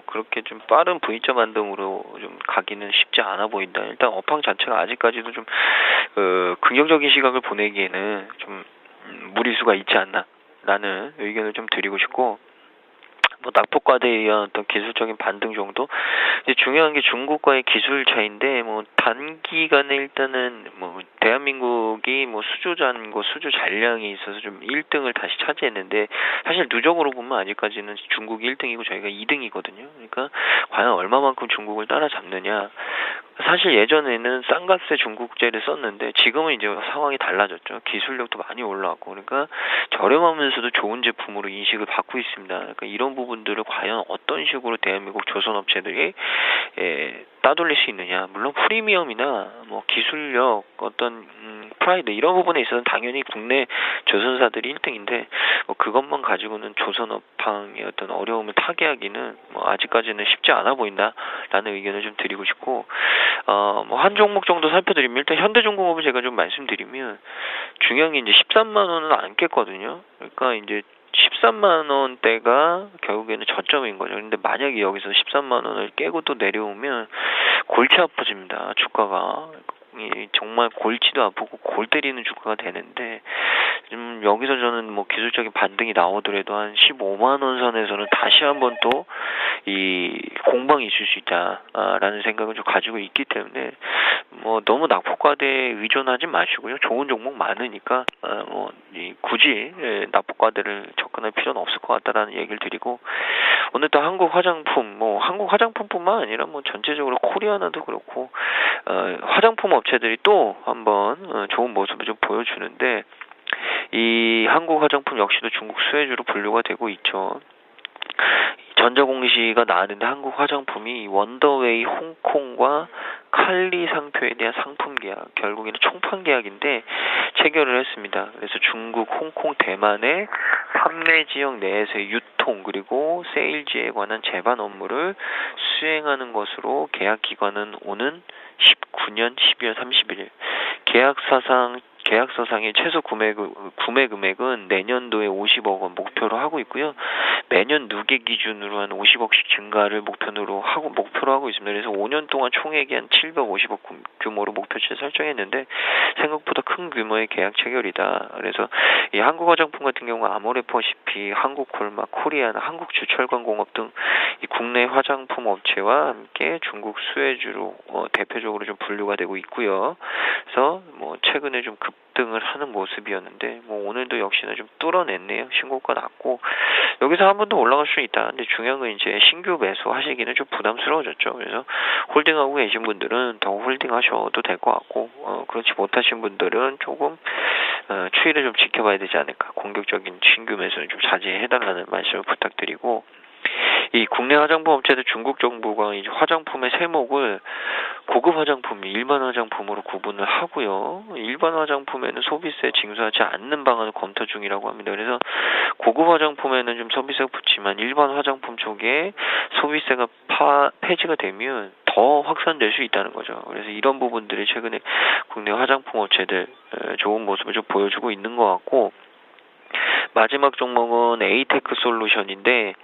그렇게 좀 빠른 V자 반등으로 좀 가기는 쉽지 않아 보인다. 일단 업황 자체가 아직까지도 좀 긍정적인 시각을 보내기에는 좀 무리수가 있지 않나라는 의견을 좀 드리고 싶고, 낙폭과대에 의한 어떤 기술적인 반등 정도? 이제 중요한 게 중국과의 기술 차이인데, 단기간에 일단은, 대한민국이 수주 잔량에 있어서 좀 1등을 다시 차지했는데, 사실 누적으로 보면 아직까지는 중국이 1등이고 저희가 2등이거든요. 그러니까, 과연 얼마만큼 중국을 따라잡느냐. 사실 예전에는 싼 값에 중국제를 썼는데 지금은 이제 상황이 달라졌죠. 기술력도 많이 올라왔고, 그러니까 저렴하면서도 좋은 제품으로 인식을 받고 있습니다. 그러니까 이런 부분들을 과연 어떤 식으로 대한민국 조선업체들이 따돌릴 수 있느냐. 물론 프리미엄이나 기술력, 어떤 프라이드 이런 부분에 있어서는 당연히 국내 조선사들이 1등인데 그것만 가지고는 조선업황의 어떤 어려움을 타개하기는 아직까지는 쉽지 않아 보인다라는 의견을 좀 드리고 싶고, 한 종목 정도 살펴드리면 일단 현대중공업을 제가 좀 말씀드리면 중요한 게 이제 13만 원은 안 깼거든요. 그러니까 이제 13만 원대가 결국에는 저점인 거죠. 근데 만약에 여기서 13만 원을 깨고 또 내려오면 골치 아파집니다. 주가가. 정말 골치도 아프고 골 때리는 주가가 되는데, 여기서 저는 뭐 기술적인 반등이 나오더라도 한 15만 원 선에서는 다시 한번 또 이 공방이 있을 수 있다라는 생각을 좀 가지고 있기 때문에 뭐 너무 낙폭과대에 의존하지 마시고요. 좋은 종목 많으니까 굳이 낙폭과대를 접근할 필요는 없을 것 같다라는 얘기를 드리고, 오늘 또 한국 화장품뿐만 아니라 뭐 전체적으로 코리아나도 그렇고 화장품 업체들이 또 한번 좋은 모습을 좀 보여주는데, 이 한국 화장품 역시도 중국 수혜주로 분류가 되고 있죠. 전자공시가 나왔는데 한국 화장품이 원더웨이 홍콩과 칼리 상표에 대한 상품 계약, 결국에는 총판 계약인데 체결을 했습니다. 그래서 중국, 홍콩, 대만의 판매 지역 내에서의 유통 그리고 세일즈에 관한 제반 업무를 수행하는 것으로 계약 기간은 오는 19년 12월 31일. 계약서상의 최소 구매 금액은 내년도에 50억 원 목표로 하고 있고요. 매년 누계 기준으로 한 50억씩 증가를 목표로 하고 있습니다. 그래서 5년 동안 총액이 한 750억 규모로 목표치를 설정했는데 생각보다 큰 규모의 계약 체결이다. 그래서 이 한국 화장품 같은 경우 아모레퍼시픽, 한국콜마, 코리아나, 한국주철관공업 등 이 국내 화장품 업체와 함께 중국 수혜주로 대표적으로 좀 분류가 되고 있고요. 그래서 뭐 최근에 좀 급등을 하는 모습이었는데 뭐 오늘도 역시나 좀 뚫어냈네요. 신고가 났고 여기서 한 번 더 올라갈 수 있다. 근데 중요한 건 이제 신규 매수하시기는 좀 부담스러워졌죠. 그래서 홀딩하고 계신 분들은 더 홀딩하셔도 될 것 같고 그렇지 못하신 분들은 조금 추이를 좀 지켜봐야 되지 않을까. 공격적인 신규 매수는 좀 자제해달라는 말씀을 부탁드리고, 이 국내 화장품 업체들 중국 정부가 이제 화장품의 세목을 고급 화장품, 일반 화장품으로 구분을 하고요. 일반 화장품에는 소비세 징수하지 않는 방안을 검토 중이라고 합니다. 그래서 고급 화장품에는 좀 소비세가 붙지만 일반 화장품 쪽에 소비세가 폐지가 되면 더 확산될 수 있다는 거죠. 그래서 이런 부분들이 최근에 국내 화장품 업체들 좋은 모습을 좀 보여주고 있는 것 같고, 마지막 종목은 에이테크 솔루션인데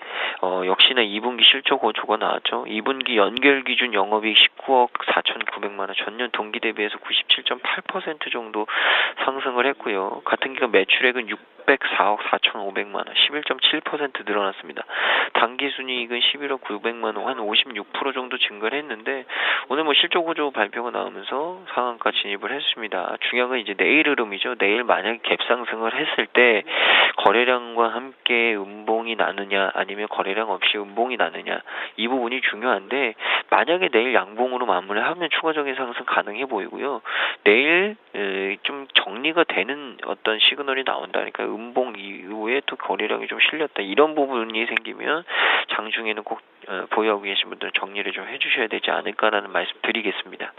역시나 2분기 실적 호조가 나왔죠. 2분기 연결 기준 영업이익 19억 4,900만 원, 전년 동기 대비해서 97.8% 정도 상승을 했고요. 같은 기간 매출액은 604억 4,500만 원, 11.7% 늘어났습니다. 당기순이익은 11억 900만 원, 한 56% 정도 증가를 했는데 오늘 뭐 실적 호조 발표가 나오면서 상한가 진입을 했습니다. 중요한 건 이제 내일 흐름이죠. 내일 만약에 갭상승을 했을 때 거래량과 함께 음봉이 나느냐 아니면 거래량 없이 음봉이 나느냐, 이 부분이 중요한데 만약에 내일 양봉으로 마무리하면 추가적인 상승 가능해 보이고요. 내일 좀 정리가 되는 어떤 시그널이 나온다니까, 음봉 이후에 또 거래량이 좀 실렸다, 이런 부분이 생기면 장중에는 꼭 보유하고 계신 분들은 정리를 좀 해주셔야 되지 않을까라는 말씀 드리겠습니다.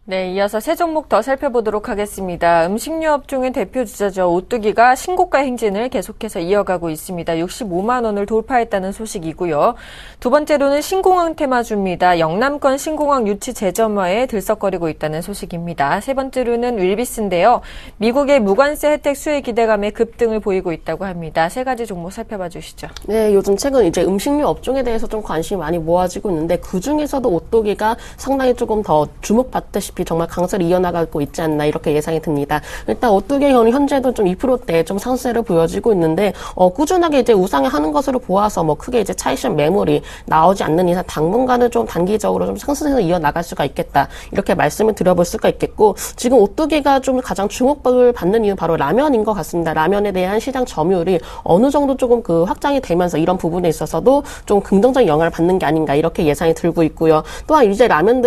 네, 이어서 세 종목 더 살펴보도록 하겠습니다. 음식료 업종의 대표 주자죠. 오뚜기가 신고가 행진을 계속해서 이어가고 있습니다. 65만 원을 돌파했다는 소식이고요. 두 번째로는 신공항 테마주입니다. 영남권 신공항 유치 재점화에 들썩거리고 있다는 소식입니다. 세 번째로는 윌비스인데요. 미국의 무관세 혜택 수혜 기대감에 급등을 보이고 있다고 합니다. 세 가지 종목 살펴봐 주시죠. 네, 요즘 최근 이제 음식료 업종에 대해서 좀 관심이 많이 모아지고 있는데 그 중에서도 오뚜기가 상당히 조금 더 주목받듯이 정말 강세를 이어나가고 있지 않나 이렇게 예상이 듭니다. 일단 오뚜기 현재도 좀 2%대 좀 상승세를 보여지고 있는데 꾸준하게 이제 우상향하는 것으로 보아서 뭐 크게 이제 차익실 매물이 나오지 않는 이상 당분간은 좀 단기적으로 좀 상승세를 이어나갈 수가 있겠다, 이렇게 말씀을 드려볼 수가 있겠고, 지금 오뚜기가 좀 가장 주목을 받는 이유 바로 라면인 것 같습니다. 라면에 대한 시장 점유율이 어느 정도 조금 확장이 되면서 이런 부분에 있어서도 좀 긍정적인 영향을 받는 게 아닌가 이렇게 예상이 들고 있고요. 또한 이제 라면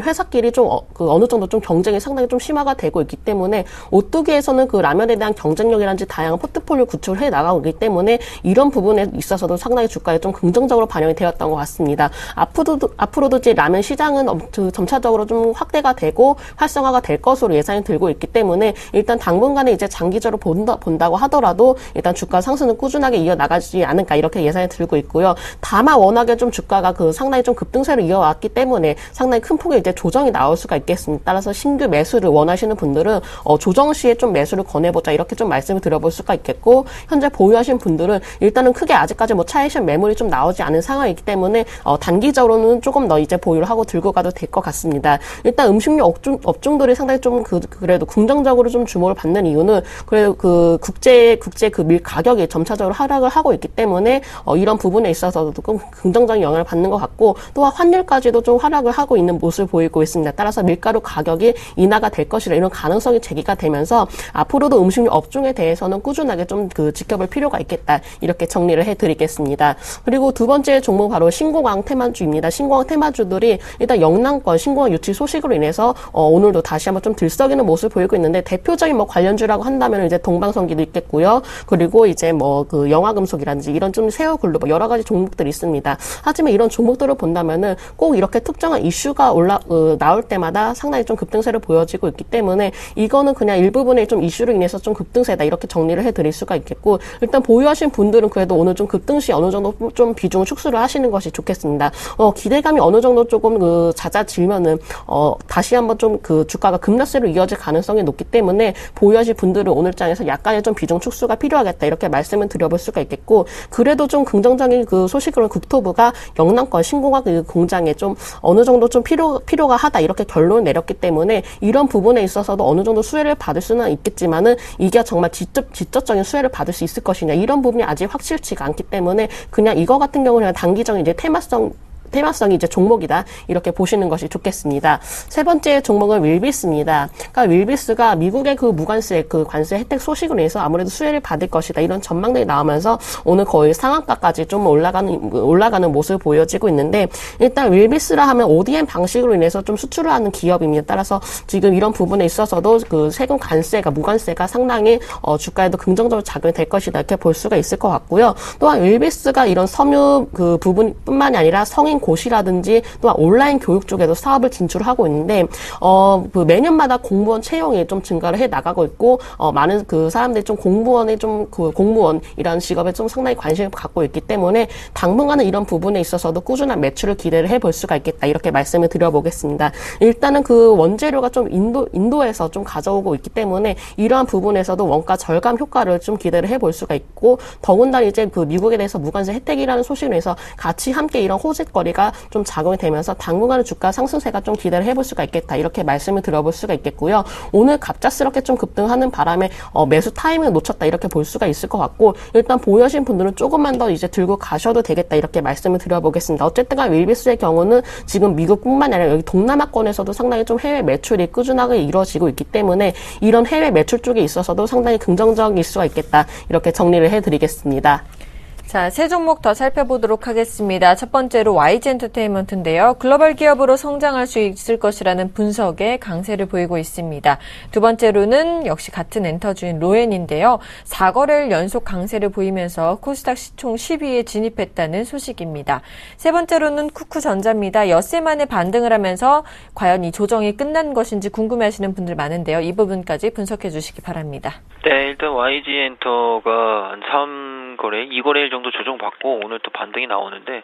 회사끼리 좀 어느 정도 좀 경쟁이 상당히 좀 심화가 되고 있기 때문에 오뚜기에서는 그 라면에 대한 경쟁력이라든지 다양한 포트폴리오 구축을 해 나가고 있기 때문에 이런 부분에 있어서도 상당히 주가에 좀 긍정적으로 반영이 되었던 것 같습니다. 앞으로도 이제 라면 시장은 점차적으로 좀 확대가 되고 활성화가 될 것으로 예상이 들고 있기 때문에 일단 당분간에 이제 장기적으로 본다고 하더라도 일단 주가 상승은 꾸준하게 이어나가지 않을까 이렇게 예상이 들고 있고요. 다만 워낙에 좀 주가가 상당히 좀 급등세를 이어왔기 때문에 상당히 큰 폭의 이제 조정이 나올 수가 있겠습니다. 따라서 신규 매수를 원하시는 분들은 조정 시에 좀 매수를 권해보자 이렇게 좀 말씀을 드려볼 수가 있겠고, 현재 보유하신 분들은 일단은 크게 아직까지 뭐 차익실 매물이 좀 나오지 않은 상황이기 때문에 단기적으로는 조금 더 이제 보유를 하고 들고 가도 될 것 같습니다. 일단 음식료 업종들이 상당히 좀 그래도 긍정적으로 좀 주목을 받는 이유는 그래도 그 국제 그 밀 가격이 점차적으로 하락을 하고 있기 때문에 이런 부분에 있어서도 좀 긍정적인 영향을 받는 것 같고, 또한 환율까지도 좀 하락을 하고 있는 모습을 보이고 있습니다. 따라서 밀가루 가격이 인하가 될 것이라 이런 가능성이 제기가 되면서 앞으로도 음식료 업종에 대해서는 꾸준하게 좀 지켜볼 필요가 있겠다 이렇게 정리를 해드리겠습니다. 그리고 두 번째 종목 바로 신공항 테마주입니다. 신공항 테마주들이 일단 영남권 신공항 유치 소식으로 인해서 오늘도 다시 한번 좀 들썩이는 모습을 보이고 있는데, 대표적인 뭐 관련주라고 한다면 이제 동방성기도 있겠고요. 그리고 이제 뭐 그 영화금속이라든지 이런 좀 세어글로 뭐 여러 가지 종목들이 있습니다. 하지만 이런 종목들을 본다면은 꼭 이렇게 특정한 이슈가 나올 때마다 상당히 좀 급등세를 보여지고 있기 때문에 이거는 그냥 일부분의 좀 이슈로 인해서 좀 급등세다 이렇게 정리를 해드릴 수가 있겠고, 일단 보유하신 분들은 그래도 오늘 좀 급등시 어느 정도 좀 비중을 축소를 하시는 것이 좋겠습니다. 기대감이 어느 정도 조금 잦아지면은 다시 한번 좀 주가가 급락세로 이어질 가능성이 높기 때문에 보유하실 분들은 오늘 장에서 약간의 좀 비중 축소가 필요하겠다 이렇게 말씀을 드려볼 수가 있겠고, 그래도 좀 긍정적인 소식으로 국토부가 영남권 신공항 공장에 좀 어느 정도 좀 필요가 하다 이렇게 결론을 내렸기 때문에 이런 부분에 있어서도 어느 정도 수혜를 받을 수는 있겠지만은 이게 정말 직접적인 수혜를 받을 수 있을 것이냐 이런 부분이 아직 확실치가 않기 때문에 그냥 이거 같은 경우는 단기적인 이제 테마성이 이제 종목이다 이렇게 보시는 것이 좋겠습니다. 세 번째 종목은 윌비스입니다. 그러니까 윌비스가 미국의 무관세 관세 혜택 소식으로 인해서 아무래도 수혜를 받을 것이다 이런 전망들이 나오면서 오늘 거의 상한가까지 좀 올라가는 모습을 보여지고 있는데, 일단 윌비스라 하면 ODM 방식으로 인해서 좀 수출을 하는 기업입니다. 따라서 지금 이런 부분에 있어서도 세금 관세가 무관세가 상당히 주가에도 긍정적으로 작용이 될 것이다 이렇게 볼 수가 있을 것 같고요. 또한 윌비스가 이런 섬유 부분뿐만이 아니라 성인 고시라든지 또한 온라인 교육 쪽에도 사업을 진출하고 있는데 매년마다 공무원 채용이 좀 증가를 해 나가고 있고 많은 사람들이 좀 공무원이라는 직업에 좀 상당히 관심을 갖고 있기 때문에 당분간은 이런 부분에 있어서도 꾸준한 매출을 기대를 해볼 수가 있겠다 이렇게 말씀을 드려보겠습니다. 일단은 원재료가 좀 인도에서 좀 가져오고 있기 때문에 이러한 부분에서도 원가 절감 효과를 좀 기대를 해볼 수가 있고, 더군다나 이제 미국에 대해서 무관세 혜택이라는 소식으로 해서 같이 함께 이런 호재거리가 좀 작용이 되면서 당분간은 주가 상승세가 좀 기대를 해볼 수가 있겠다 이렇게 말씀을 드려볼 수가 있겠고요. 오늘 갑작스럽게 좀 급등하는 바람에 매수 타이밍을 놓쳤다 이렇게 볼 수가 있을 것 같고, 일단 보유하신 분들은 조금만 더 이제 들고 가셔도 되겠다 이렇게 말씀을 드려보겠습니다. 어쨌든 간 윌비스의 경우는 지금 미국뿐만 아니라 여기 동남아권에서도 상당히 좀 해외 매출이 꾸준하게 이루어지고 있기 때문에 이런 해외 매출 쪽에 있어서도 상당히 긍정적일 수가 있겠다 이렇게 정리를 해드리겠습니다. 자, 세 종목 더 살펴보도록 하겠습니다. 첫 번째로 YG 엔터테인먼트인데요. 글로벌 기업으로 성장할 수 있을 것이라는 분석에 강세를 보이고 있습니다. 두 번째로는 역시 같은 엔터주인 로엔인데요. 4거래일 연속 강세를 보이면서 코스닥 시총 10위에 진입했다는 소식입니다. 세 번째로는 쿠쿠전자입니다. 엿새 만에 반등을 하면서 과연 이 조정이 끝난 것인지 궁금해하시는 분들 많은데요. 이 부분까지 분석해 주시기 바랍니다. 네, 일단 YG 엔터가 한 3거래일, 2거래일 정도 조정받고 오늘 또 반등이 나오는데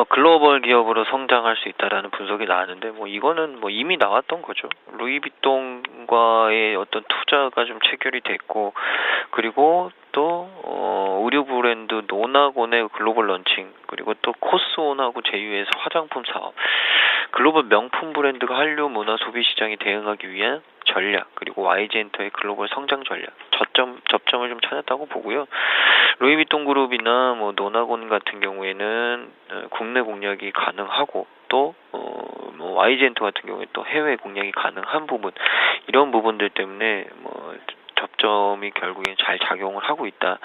글로벌 기업으로 성장할 수 있다라는 분석이 나왔는데 이거는 이미 나왔던 거죠. 루이비통과의 어떤 투자가 좀 체결이 됐고, 그리고 또 의류 브랜드 노나곤의 글로벌 런칭, 그리고 또 코스온하고 제휴해서 화장품 사업, 글로벌 명품 브랜드가 한류 문화 소비 시장에 대응하기 위한 전략, 그리고 YG 엔터의 글로벌 성장 전략, 접점을 좀 찾았다고 보고요. 루이비통 그룹이나 노나곤 같은 경우에는 국내 공략이 가능하고, 또 YG 엔터 같은 경우에 또 해외 공략이 가능한 부분, 이런 부분들 때문에 접점이 결국엔 잘 작용을 하고 있다.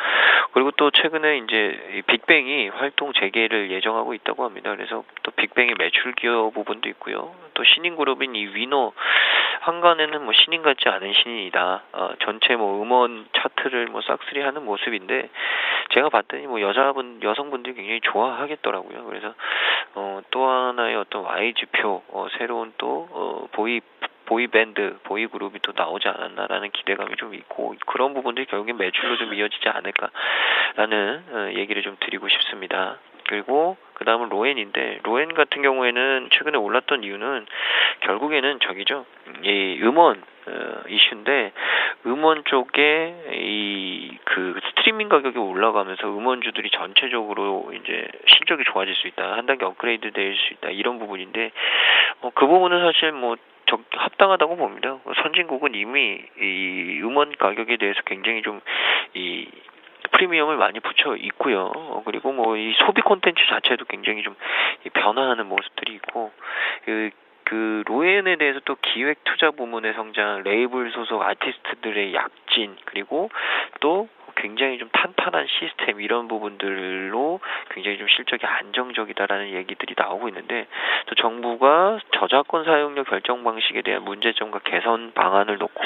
그리고 또 최근에 이제 빅뱅이 활동 재개를 예정하고 있다고 합니다. 그래서 또 빅뱅의 매출 기여 부분도 있고요. 또 신인 그룹인 이 위너, 한간에는 신인 같지 않은 신인이다. 전체 음원 차트를 싹쓸이하는 모습인데, 제가 봤더니 여성분들이 굉장히 좋아하겠더라고요. 그래서 또 하나의 어떤 YG표, 새로운 또 보이밴드, 보이그룹이 또 나오지 않았나라는 기대감이 좀 있고, 그런 부분들이 결국엔 매출로 좀 이어지지 않을까라는 얘기를 좀 드리고 싶습니다. 그리고 그 다음은 로엔인데, 로엔 같은 경우에는 최근에 올랐던 이유는 결국에는 저기죠. 이 음원 이슈인데, 음원 쪽에 그 스트리밍 가격이 올라가면서 음원주들이 전체적으로 이제 실적이 좋아질 수 있다, 한 단계 업그레이드 될 수 있다, 이런 부분인데, 그 부분은 사실 합당하다고 봅니다. 선진국은 이미 이 음원 가격에 대해서 굉장히 좀 프리미엄을 많이 붙여 있고요. 그리고 이 소비 콘텐츠 자체도 굉장히 좀 변화하는 모습들이 있고, 그 로엔에 대해서 또 기획 투자 부문의 성장, 레이블 소속 아티스트들의 약진, 그리고 또 굉장히 좀 탄탄한 시스템, 이런 부분들로 굉장히 좀 실적이 안정적이다라는 얘기들이 나오고 있는데, 또 정부가 저작권 사용료 결정 방식에 대한 문제점과 개선 방안을 놓고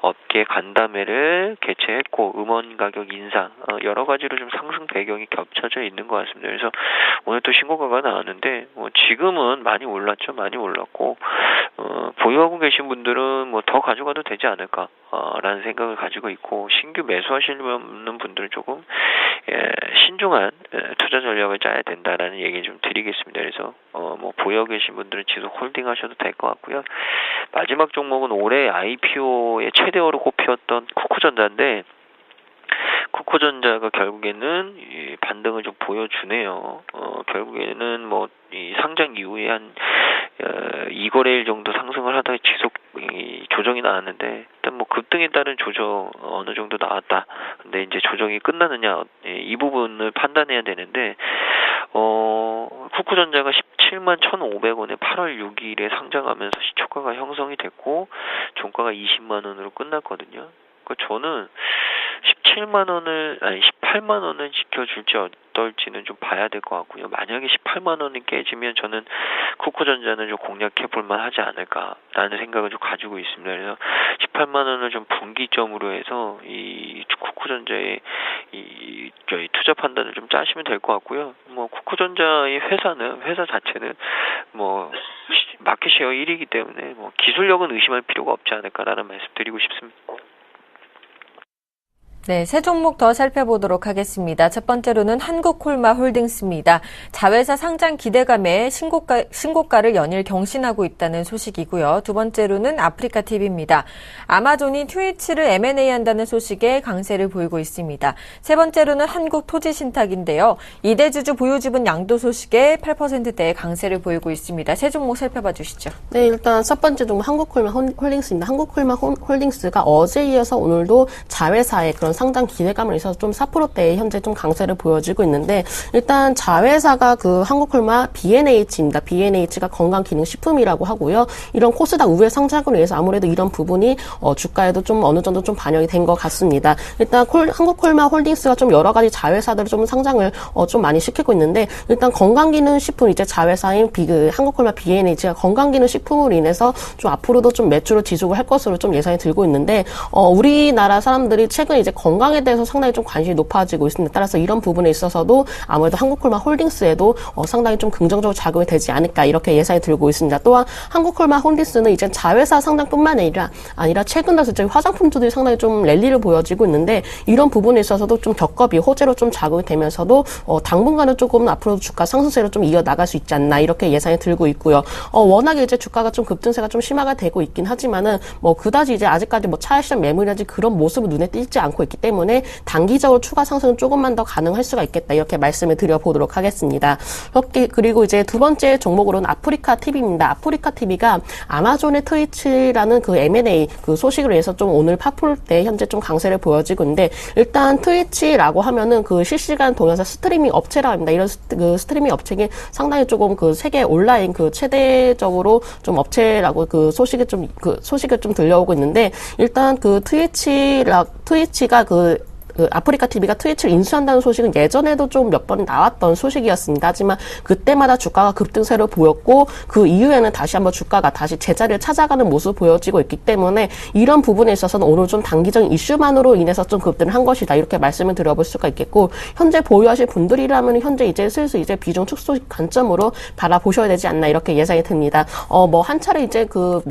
업계 간담회를 개최했고, 음원 가격 인상, 여러 가지로 좀 상승 배경이 겹쳐져 있는 것 같습니다. 그래서 오늘 또 신고가가 나왔는데, 지금은 많이 올랐죠. 많이 올랐고, 보유하고 계신 분들은 더 가져가도 되지 않을까 라는 생각을 가지고 있고, 신규 매수하시려는 분들은 조금 신중한 투자 전략을 짜야 된다라는 얘기 좀 드리겠습니다. 그래서 보유하고 계신 분들은 지속 홀딩하셔도 될 것 같고요. 마지막 종목은 올해 IPO의 최대어로 꼽혔던 쿠쿠전자인데, 쿠쿠전자가 결국에는 반등을 좀 보여주네요. 결국에는 이 상장 이후에 한 2거래일 정도 상승을 하다가 조정이 나왔는데, 일단 급등에 따른 조정 어느 정도 나왔다. 근데 이제 조정이 끝나느냐, 이 부분을 판단해야 되는데, 쿠쿠전자가 17만 1,500원에 8월 6일에 상장하면서 시초가가 형성이 됐고, 종가가 20만 원으로 끝났거든요. 저는 18만 원을 지켜줄지 어떨지는 좀 봐야 될 것 같고요. 만약에 18만 원이 깨지면 저는 쿠쿠전자는 좀 공략해볼만 하지 않을까라는 생각을 좀 가지고 있습니다. 그래서 18만 원을 좀 분기점으로 해서 이 쿠쿠전자의 저희 투자 판단을 좀 짜시면 될 것 같고요. 쿠쿠전자의 회사 자체는 마켓쉐어 1위이기 때문에 기술력은 의심할 필요가 없지 않을까라는 말씀 드리고 싶습니다. 네, 세 종목 더 살펴보도록 하겠습니다. 첫 번째로는 한국콜마홀딩스입니다. 자회사 상장 기대감에 신고가를 연일 경신하고 있다는 소식이고요. 두 번째로는 아프리카TV입니다. 아마존이 트위치를 M&A 한다는 소식에 강세를 보이고 있습니다. 세 번째로는 한국토지신탁인데요. 이대주주 보유지분 양도 소식에 8%대의 강세를 보이고 있습니다. 세 종목 살펴봐 주시죠. 네, 일단 첫 번째 종목 한국콜마홀딩스입니다. 한국콜마홀딩스가 어제 이어서 오늘도 자회사의 그런 상장 기대감을 있어서 좀 4%대의 현재 좀 강세를 보여주고 있는데, 일단 자회사가 그 한국콜마 B&H입니다. B&H가 건강기능식품이라고 하고요. 이런 코스닥 우회 상장으로 인해서 아무래도 이런 부분이 주가에도 좀 어느 정도 좀 반영이 된 것 같습니다. 일단 한국콜마 홀딩스가 좀 여러 가지 자회사들을 좀 상장을 좀 많이 시키고 있는데, 일단 건강기능식품 이제 자회사인 한국콜마 B&H가 건강기능식품으로 인해서 좀 앞으로도 좀 매출을 지속을 할 것으로 좀 예상이 들고 있는데, 우리나라 사람들이 최근 이제 건강에 대해서 상당히 좀 관심이 높아지고 있습니다. 따라서 이런 부분에 있어서도 아무래도 한국콜마 홀딩스에도 상당히 좀 긍정적으로 작용이 되지 않을까, 이렇게 예상이 들고 있습니다. 또한 한국콜마 홀딩스는 이제 자회사 상장뿐만 아니라 최근 들어서 저희 화장품주들이 상당히 좀 랠리를 보여지고 있는데, 이런 부분에 있어서도 좀 격겁이 호재로 좀 작용이 되면서도 당분간은 조금 앞으로 주가 상승세로 좀 이어나갈 수 있지 않나, 이렇게 예상이 들고 있고요. 워낙에 이제 주가가 좀 급등세가 좀 심화가 되고 있긴 하지만은 그다지 이제 아직까지 차익실현 매물이라든지 그런 모습을 눈에 띄지 않고 있기 때문에 단기적으로 추가 상승은 조금만 더 가능할 수가 있겠다, 이렇게 말씀을 드려보도록 하겠습니다. 그리고 이제 두 번째 종목으로는 아프리카TV입니다. 아프리카TV가 아마존의 트위치라는 그 M&A 그 소식으로 해서 좀 오늘 8%대 현재 좀 강세를 보여지고 있는데, 일단 트위치라고 하면은 그 실시간 동영상 스트리밍 업체라고 합니다. 이런 그 스트리밍 업체가 상당히 조금 그 세계 온라인 그 최대적으로 좀 업체라고 그 소식을 좀 들려오고 있는데, 일단 그 트위치가 아프리카TV가 트위치를 인수한다는 소식은 예전에도 좀 몇 번 나왔던 소식이었습니다. 하지만 그때마다 주가가 급등세를 보였고, 그 이후에는 다시 한번 주가가 다시 제자리를 찾아가는 모습을 보여지고 있기 때문에, 이런 부분에 있어서는 오늘 좀 단기적인 이슈만으로 인해서 좀 급등을 한 것이다, 이렇게 말씀을 드려볼 수가 있겠고, 현재 보유하실 분들이라면 현재 이제 슬슬 이제 비중 축소 관점으로 바라보셔야 되지 않나, 이렇게 예상이 듭니다. 한 차례 이제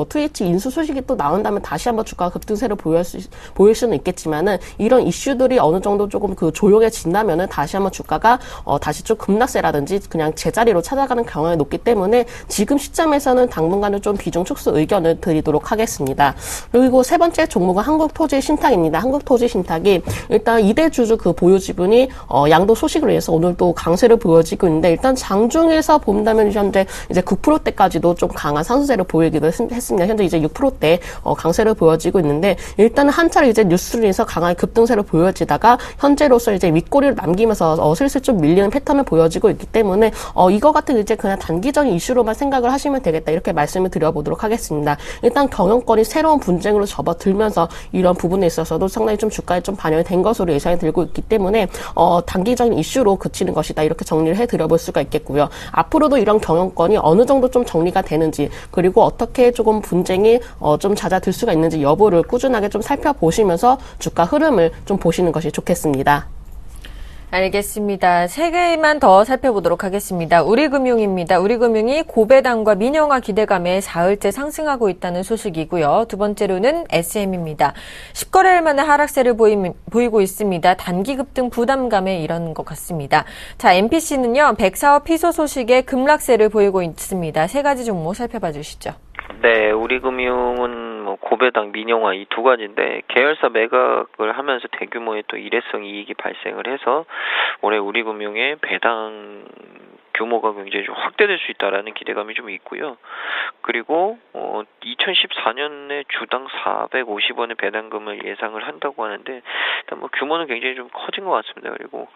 트위치 인수 소식이 또 나온다면 다시 한번 주가가 급등세를 보일 수는 있겠지만은, 이런 이슈들을 부분들이 어느 정도 조금 그 조용해진다면은 다시 한번 주가가 다시 좀 급락세라든지 그냥 제자리로 찾아가는 경향이 높기 때문에 지금 시점에서는 당분간은 좀 비중 축소 의견을 드리도록 하겠습니다. 그리고 세 번째 종목은 한국토지신탁입니다. 한국토지신탁이 일단 2대 주주 그 보유 지분이 양도 소식을 위해서 오늘 또 강세를 보여지고 있는데 일단 장중에서 본다면 현재 이제 9%대까지도 좀 강한 상승세를 보이기도 했습니다. 현재 이제 6%대 강세를 보여지고 있는데 일단은 한 차례 이제 뉴스를 인해서 강하게 급등세를 보여지다가 현재로서 이제 윗꼬리를 남기면서 슬슬 좀 밀리는 패턴을 보여지고 있기 때문에 이거 같은 이제 그냥 단기적인 이슈로만 생각을 하시면 되겠다 이렇게 말씀을 드려보도록 하겠습니다. 일단 경영권이 새로운 분쟁으로 접어들면서 이런 부분에 있어서도 상당히 좀 주가에 좀 반영이 된 것으로 예상이 들고 있기 때문에 단기적인 이슈로 그치는 것이다 이렇게 정리를 해드려볼 수가 있겠고요. 앞으로도 이런 경영권이 어느 정도 좀 정리가 되는지 그리고 어떻게 조금 분쟁이 좀 잦아들 수가 있는지 여부를 꾸준하게 좀 살펴보시면서 주가 흐름을 좀 보시는 것이 좋겠습니다. 알겠습니다. 세 개만 더 살펴보도록 하겠습니다. 우리금융입니다. 우리금융이 고배당과 민영화 기대감에 사흘째 상승하고 있다는 소식이고요. 두 번째로는 SM입니다. 10거래일 만에 하락세를 보이고 있습니다. 단기 급등 부담감에 이런 것 같습니다. 자, MPC는요. 100사업 피소 소식에 급락세를 보이고 있습니다. 세 가지 종목 살펴봐 주시죠. 네, 우리금융은 뭐 고배당, 민영화 이 두 가지인데 계열사 매각을 하면서 대규모의 또 일회성 이익이 발생을 해서 올해 우리금융의 배당 규모가 굉장히 좀 확대될 수 있다라는 기대감이 좀 있고요. 그리고 2014년에 주당 450원의 배당금을 예상을 한다고 하는데 일단 뭐 규모는 굉장히 좀 커진 것 같습니다. 그리고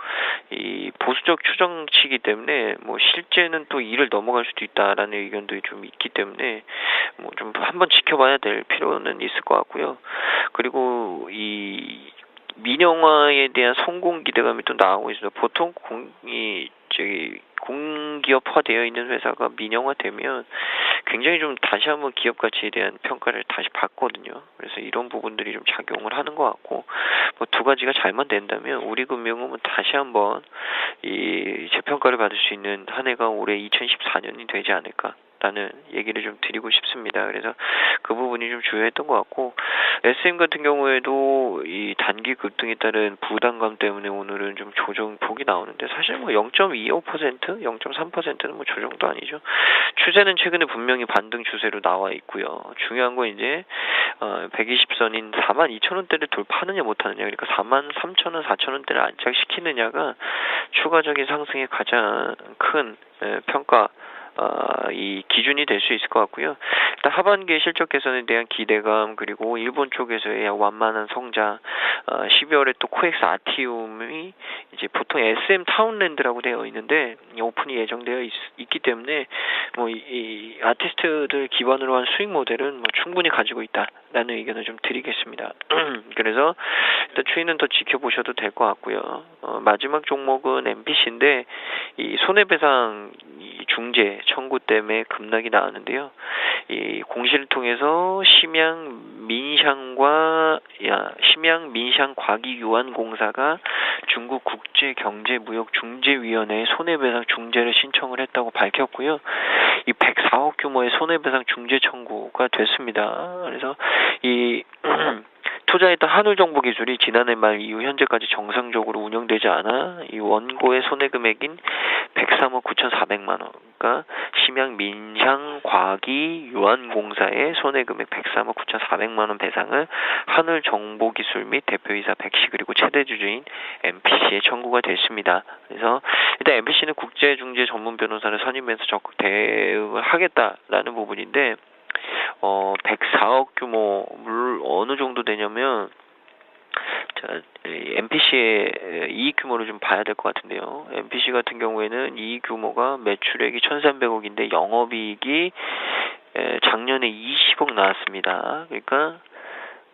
이 보수적 추정치이기 때문에 뭐 실제는 또 이를 넘어갈 수도 있다라는 의견도 좀 있기 때문에 뭐 좀 한번 지켜봐야 될 필요는 있을 것 같고요. 그리고 이 민영화에 대한 성공 기대감이 또 나오고 있습니다. 보통 공기업화되어 있는 회사가 민영화되면 굉장히 좀 다시 한번 기업 가치에 대한 평가를 다시 받거든요. 그래서 이런 부분들이 좀 작용을 하는 것 같고 뭐 두 가지가 잘만 된다면 우리금융은 다시 한번 이 재평가를 받을 수 있는 한 해가 올해 2014년이 되지 않을까. 라는 얘기를 좀 드리고 싶습니다. 그래서 그 부분이 좀 주요했던 것 같고 SM 같은 경우에도 이 단기 급등에 따른 부담감 때문에 오늘은 좀 조정폭이 나오는데 사실 뭐 0.25%, 0.3%는 뭐 조정도 아니죠. 추세는 최근에 분명히 반등 추세로 나와 있고요. 중요한 건 이제 120선인 42,000원대를 돌파하느냐 못하느냐 그러니까 43,000원, 4,000원대를 안착시키느냐가 추가적인 상승의 가장 큰 평가 이 기준이 될 수 있을 것 같고요. 일단 하반기의 실적 개선에 대한 기대감 그리고 일본 쪽에서의 완만한 성장 12월에 또 코엑스 아티움이 이제 보통 SM 타운랜드라고 되어 있는데 오픈이 예정되어 있기 때문에 뭐 이 아티스트들 기반으로 한 수익 모델은 뭐 충분히 가지고 있다라는 의견을 좀 드리겠습니다. 그래서 일단 추이는 더 지켜보셔도 될 것 같고요. 마지막 종목은 MPC인데 이 손해배상 중재 청구 때문에 급락이 나왔는데요. 이 공시를 통해서 심양 민샹과기유안공사가 중국 국제경제무역중재위원회에 손해배상 중재를 신청을 했다고 밝혔고요. 이 104억 규모의 손해배상 중재 청구가 됐습니다. 그래서 이 투자했던 한울정보기술이 지난해 말 이후 현재까지 정상적으로 운영되지 않아 이 원고의 손해금액인 103억 9,400만 원, 그러니까 심양민샹과기유안공사의 손해금액 103억 9,400만 원 배상을 한울정보기술 및 대표이사 백씨 그리고 최대주주인 MPC에 청구가 됐습니다. 그래서 일단 MPC는 국제중재 전문 변호사를 선임해서 적극 대응을 하겠다라는 부분인데 104억 규모를 어느 정도 되냐면 MPC의 이익 규모를 좀 봐야 될 것 같은데요. MPC 같은 경우에는 이익 규모가 매출액이 1,300억인데 영업이익이 작년에 20억 나왔습니다. 그러니까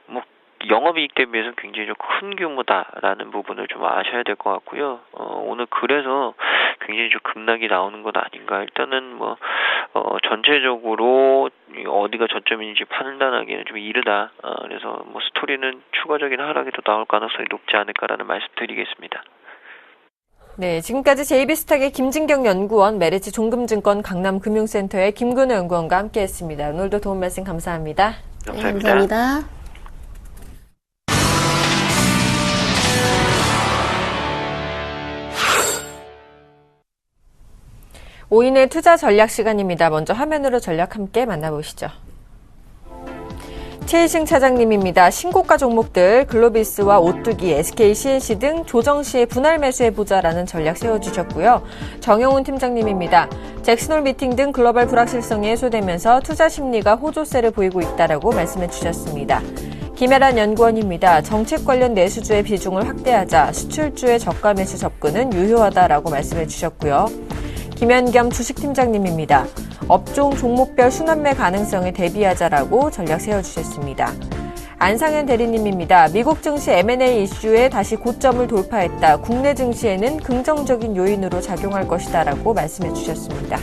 뭐 영업이익 대비해서 굉장히 좀 큰 규모다라는 부분을 좀 아셔야 될 것 같고요. 오늘 그래서 굉장히 좀 급락이 나오는 건 아닌가. 일단은 뭐 전체적으로 어디가 저점인지 판단하기는 좀 이르다. 그래서 뭐 스토리는 추가적인 하락이 더 나올 가능성이 높지 않을까라는 말씀드리겠습니다. 네, 지금까지 JB스탁의 김진경 연구원, 메리츠 종금증권 강남금융센터의 김근우 연구원과 함께했습니다. 오늘도 도움 말씀 감사합니다. 감사합니다. 네, 감사합니다. 오인의 투자 전략 시간입니다. 먼저 화면으로 전략 함께 만나보시죠. 최희승 차장님입니다. 신고가 종목들 글로비스와 오뚜기, SK CNC 등 조정 시에 분할 매수해보자라는 전략 세워주셨고요. 정영훈 팀장님입니다. 잭슨홀 미팅 등 글로벌 불확실성이 해소되면서 투자 심리가 호조세를 보이고 있다라고 말씀해 주셨습니다. 김혜란 연구원입니다. 정책 관련 내수주의 비중을 확대하자 수출주의 저가 매수 접근은 유효하다라고 말씀해 주셨고요. 김현겸 주식팀장님입니다. 업종 종목별 순환매 가능성에 대비하자라고 전략 세워주셨습니다. 안상현 대리님입니다. 미국 증시 M&A 이슈에 다시 고점을 돌파했다. 국내 증시에는 긍정적인 요인으로 작용할 것이다라고 말씀해 주셨습니다.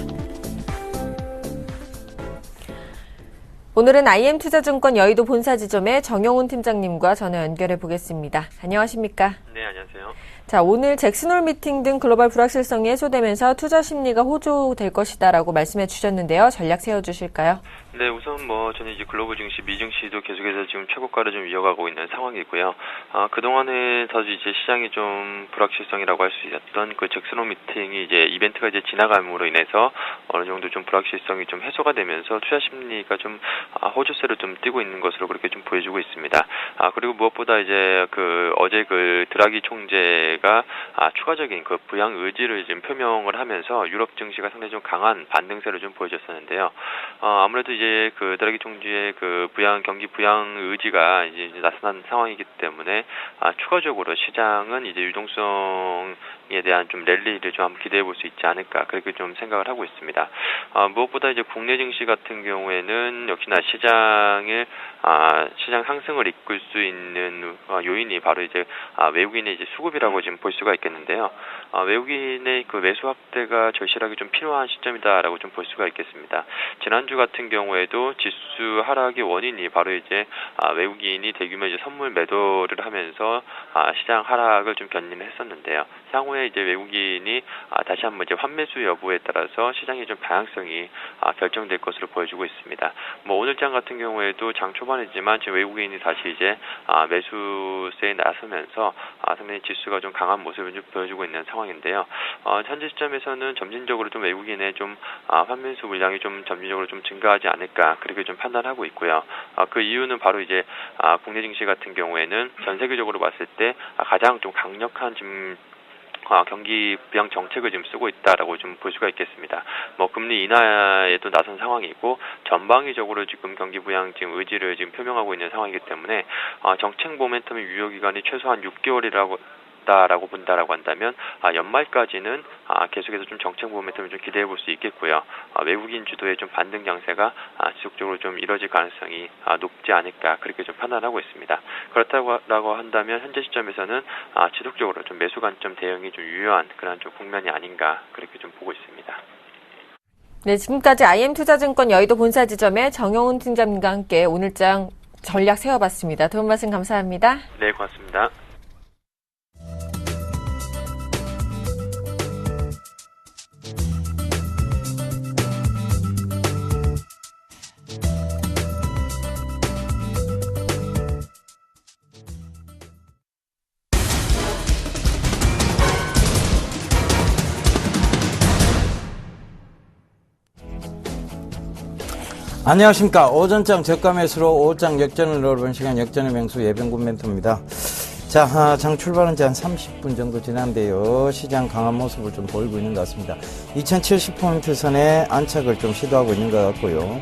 오늘은 IM투자증권 여의도 본사지점의 정영훈 팀장님과 전화 연결해 보겠습니다. 안녕하십니까? 네, 안녕하세요. 자, 오늘 잭슨홀 미팅 등 글로벌 불확실성이 해소되면서 투자 심리가 호조될 것이다라고 말씀해 주셨는데요. 전략 세워주실까요? 네, 우선 저는 이제 글로벌 증시, 미증시도 계속해서 지금 최고가를 좀 이어가고 있는 상황이고요. 그동안에서 이제 시장이 좀 불확실성이라고 할 수 있었던 그 잭슨홀 미팅이 이제 이벤트가 이제 지나감으로 인해서 어느 정도 좀 불확실성이 좀 해소가 되면서 투자 심리가 좀 호조세를 좀 띄고 있는 것으로 그렇게 좀 보여주고 있습니다. 그리고 무엇보다 이제 어제 드라기 총재가 추가적인 그 부양 의지를 지금 표명을 하면서 유럽 증시가 상당히 좀 강한 반등세를 좀 보여줬었는데요. 아무래도 이제 드라기 총재의 경기 부양 의지가 이제 나타난 상황이기 때문에 추가적으로 시장은 이제 유동성에 대한 좀 랠리를 좀 한번 기대해 볼 수 있지 않을까 그렇게 좀 생각을 하고 있습니다. 무엇보다 이제 국내 증시 같은 경우에는 역시나 시장 상승을 이끌 수 있는 요인이 바로 이제 외국인의 이제 수급이라고 지금 볼 수가 있겠는데요. 외국인의 그 매수 확대가 절실하게 좀 필요한 시점이다라고 좀 볼 수가 있겠습니다. 지난주 같은 경우에도 지수 하락의 원인이 바로 이제 외국인이 대규모 이제 선물 매도를 하면서 시장 하락을 좀 견인을 했었는데요. 향후에 이제 외국인이 다시 한번 이제 환매수 여부에 따라서 시장의 좀 방향성이 결정될 것으로 보여주고 있습니다. 오늘장 같은 경우에도 장 초반이지만 지금 외국인이 다시 이제 매수세에 나서면서 상당히 지수가 좀 강한 모습을 좀 보여주고 있는 상황인데요. 현재 시점에서는 점진적으로 좀 외국인의 좀 환매수 물량이 좀 점진적으로 좀 증가하지 않을까 그렇게 좀 판단하고 있고요. 그 이유는 바로 이제 국내 증시 같은 경우에는 전 세계적으로 봤을 때 가장 좀 강력한 지금 경기 부양 정책을 지금 쓰고 있다라고 좀 볼 수가 있겠습니다. 금리 인하에도 나선 상황이고 전방위적으로 지금 경기 부양 지금 의지를 지금 표명하고 있는 상황이기 때문에 정책 모멘텀의 유효 기간이 최소한 6개월이라고 본다라고 한다면 연말까지는 계속해서 좀 정책 모멘텀을 좀 기대해 볼 수 있겠고요. 외국인 주도의 좀 반등 양세가 지속적으로 좀 이뤄질 가능성이 높지 않을까 그렇게 좀 판단하고 있습니다. 그렇다고 한다면 현재 시점에서는 지속적으로 좀 매수 관점 대응이 좀 유효한 그런 좀 국면이 아닌가 그렇게 좀 보고 있습니다. 네, 지금까지 IM투자증권 여의도 본사지점의 정영훈 팀장님과 함께 오늘장 전략 세워봤습니다. 도움 말씀 감사합니다. 네, 고맙습니다. 안녕하십니까. 오전장 저가 매수로 오후장 역전을 노려본 시간 역전의 맹수 예병군 멘토입니다. 자, 장 출발한 지 한 30분 정도 지났는데요. 시장 강한 모습을 좀 보이고 있는 것 같습니다. 2070포인트 선에 안착을 좀 시도하고 있는 것 같고요.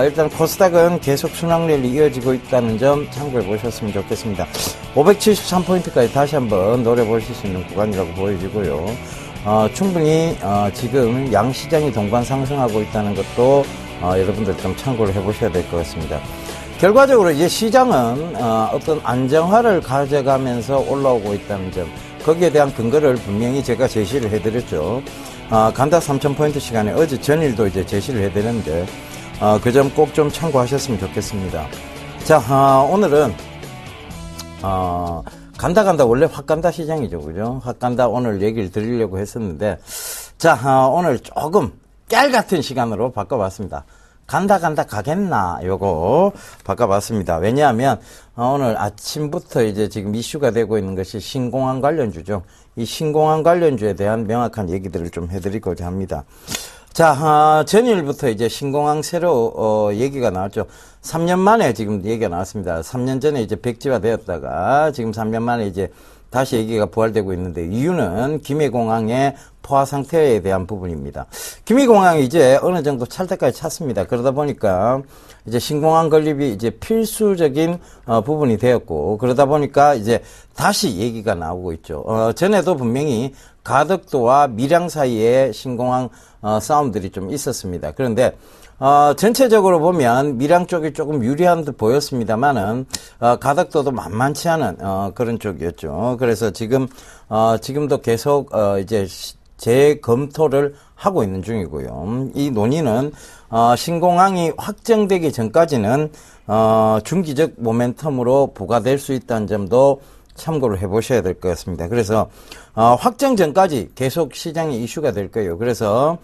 일단 코스닥은 계속 순항률이 이어지고 있다는 점 참고해 보셨으면 좋겠습니다. 573포인트까지 다시 한번 노려보실 수 있는 구간이라고 보여지고요. 충분히 지금 양시장이 동반 상승하고 있다는 것도 여러분들 좀 참고를 해보셔야 될 것 같습니다. 결과적으로 이제 시장은 어떤 안정화를 가져가면서 올라오고 있다는 점, 거기에 대한 근거를 분명히 제가 제시를 해드렸죠. 간다 3,000포인트 시간에 어제 전일도 이제 제시를 해드렸는데 그 점 꼭 좀 참고하셨으면 좋겠습니다. 자, 오늘은 간다 원래 확 간다 시장이죠, 그죠? 확 간다 오늘 얘기를 드리려고 했었는데, 자, 오늘 조금 깨알 같은 시간으로 바꿔봤습니다. 간다 가겠나 요거 바꿔봤습니다. 왜냐하면 오늘 아침부터 이제 지금 이슈가 되고 있는 것이 신공항 관련주죠. 이 신공항 관련주에 대한 명확한 얘기들을 좀 해드리고자 합니다. 자, 전일부터 이제 신공항 새로, 얘기가 나왔죠. 3년 만에 지금 얘기가 나왔습니다. 3년 전에 이제 백지화 되었다가 지금 3년 만에 이제 다시 얘기가 부활되고 있는데 이유는 김해공항의 포화 상태에 대한 부분입니다. 김해공항이 이제 어느 정도 찰때까지 찼습니다. 그러다 보니까 이제 신공항 건립이 이제 필수적인 부분이 되었고 그러다 보니까 이제 다시 얘기가 나오고 있죠. 전에도 분명히 가덕도와 밀양 사이에 신공항 싸움들이 좀 있었습니다. 그런데 전체적으로 보면 밀양 쪽이 조금 유리한 듯 보였습니다만은 가덕도도 만만치 않은 그런 쪽이었죠. 그래서 지금도 계속 이제 재검토를 하고 있는 중이고요. 이 논의는 신공항이 확정되기 전까지는 중기적 모멘텀으로 부과될 수 있다는 점도 참고를 해보셔야 될 것 같습니다. 그래서 확정 전까지 계속 시장이 이슈가 될 거예요. 그래서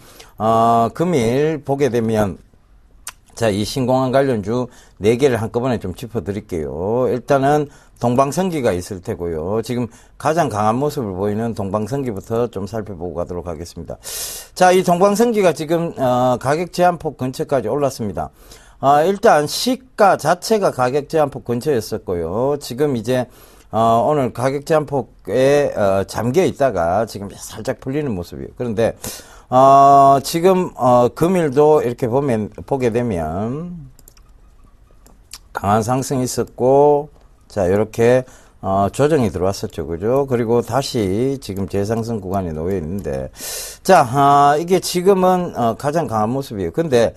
금일 보게 되면 자, 이 신공항 관련주 4개를 한꺼번에 좀 짚어드릴게요. 일단은 동방성기가 있을 테고요. 지금 가장 강한 모습을 보이는 동방성기부터 좀 살펴보고 가도록 하겠습니다. 자, 이 동방성기가 지금 가격 제한폭 근처까지 올랐습니다. 일단 시가 자체가 가격 제한폭 근처였었고요. 지금 이제 오늘 가격 제한폭에 잠겨 있다가 지금 살짝 풀리는 모습이에요. 그런데 지금 금일도 이렇게 보게 되면 강한 상승이 있었고 자 이렇게 조정이 들어왔었죠, 그죠? 그리고 다시 지금 재상승 구간에 놓여 있는데 자 이게 지금은 가장 강한 모습이에요. 근데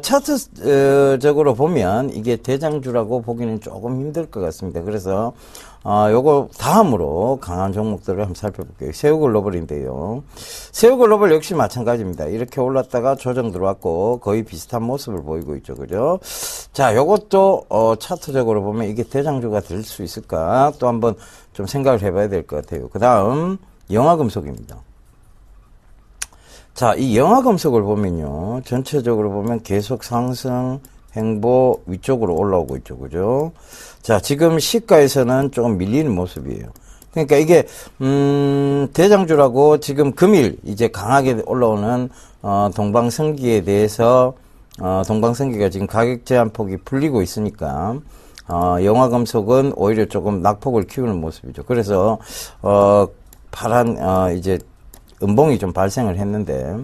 차트적으로 보면 이게 대장주라고 보기는 조금 힘들 것 같습니다. 그래서 요거 다음으로 강한 종목들을 한번 살펴볼게요. 새우글로벌인데요. 새우글로벌 역시 마찬가지입니다. 이렇게 올랐다가 조정 들어왔고 거의 비슷한 모습을 보이고 있죠, 그죠? 자, 요것도 차트적으로 보면 이게 대장주가 될 수 있을까? 또 한번 좀 생각을 해봐야 될 것 같아요. 그 다음 영화금속입니다. 자, 이 영화금속을 보면요. 전체적으로 보면 계속 상승 행보 위쪽으로 올라오고 있죠, 그죠? 자, 지금 시가에서는 조금 밀리는 모습이에요. 그러니까 이게 대장주라고 지금 금일 이제 강하게 올라오는 동방성기에 대해서 동방성기가 지금 가격 제한폭이 풀리고 있으니까 영화금속은 오히려 조금 낙폭을 키우는 모습이죠. 그래서 파란 이제 음봉이 좀 발생을 했는데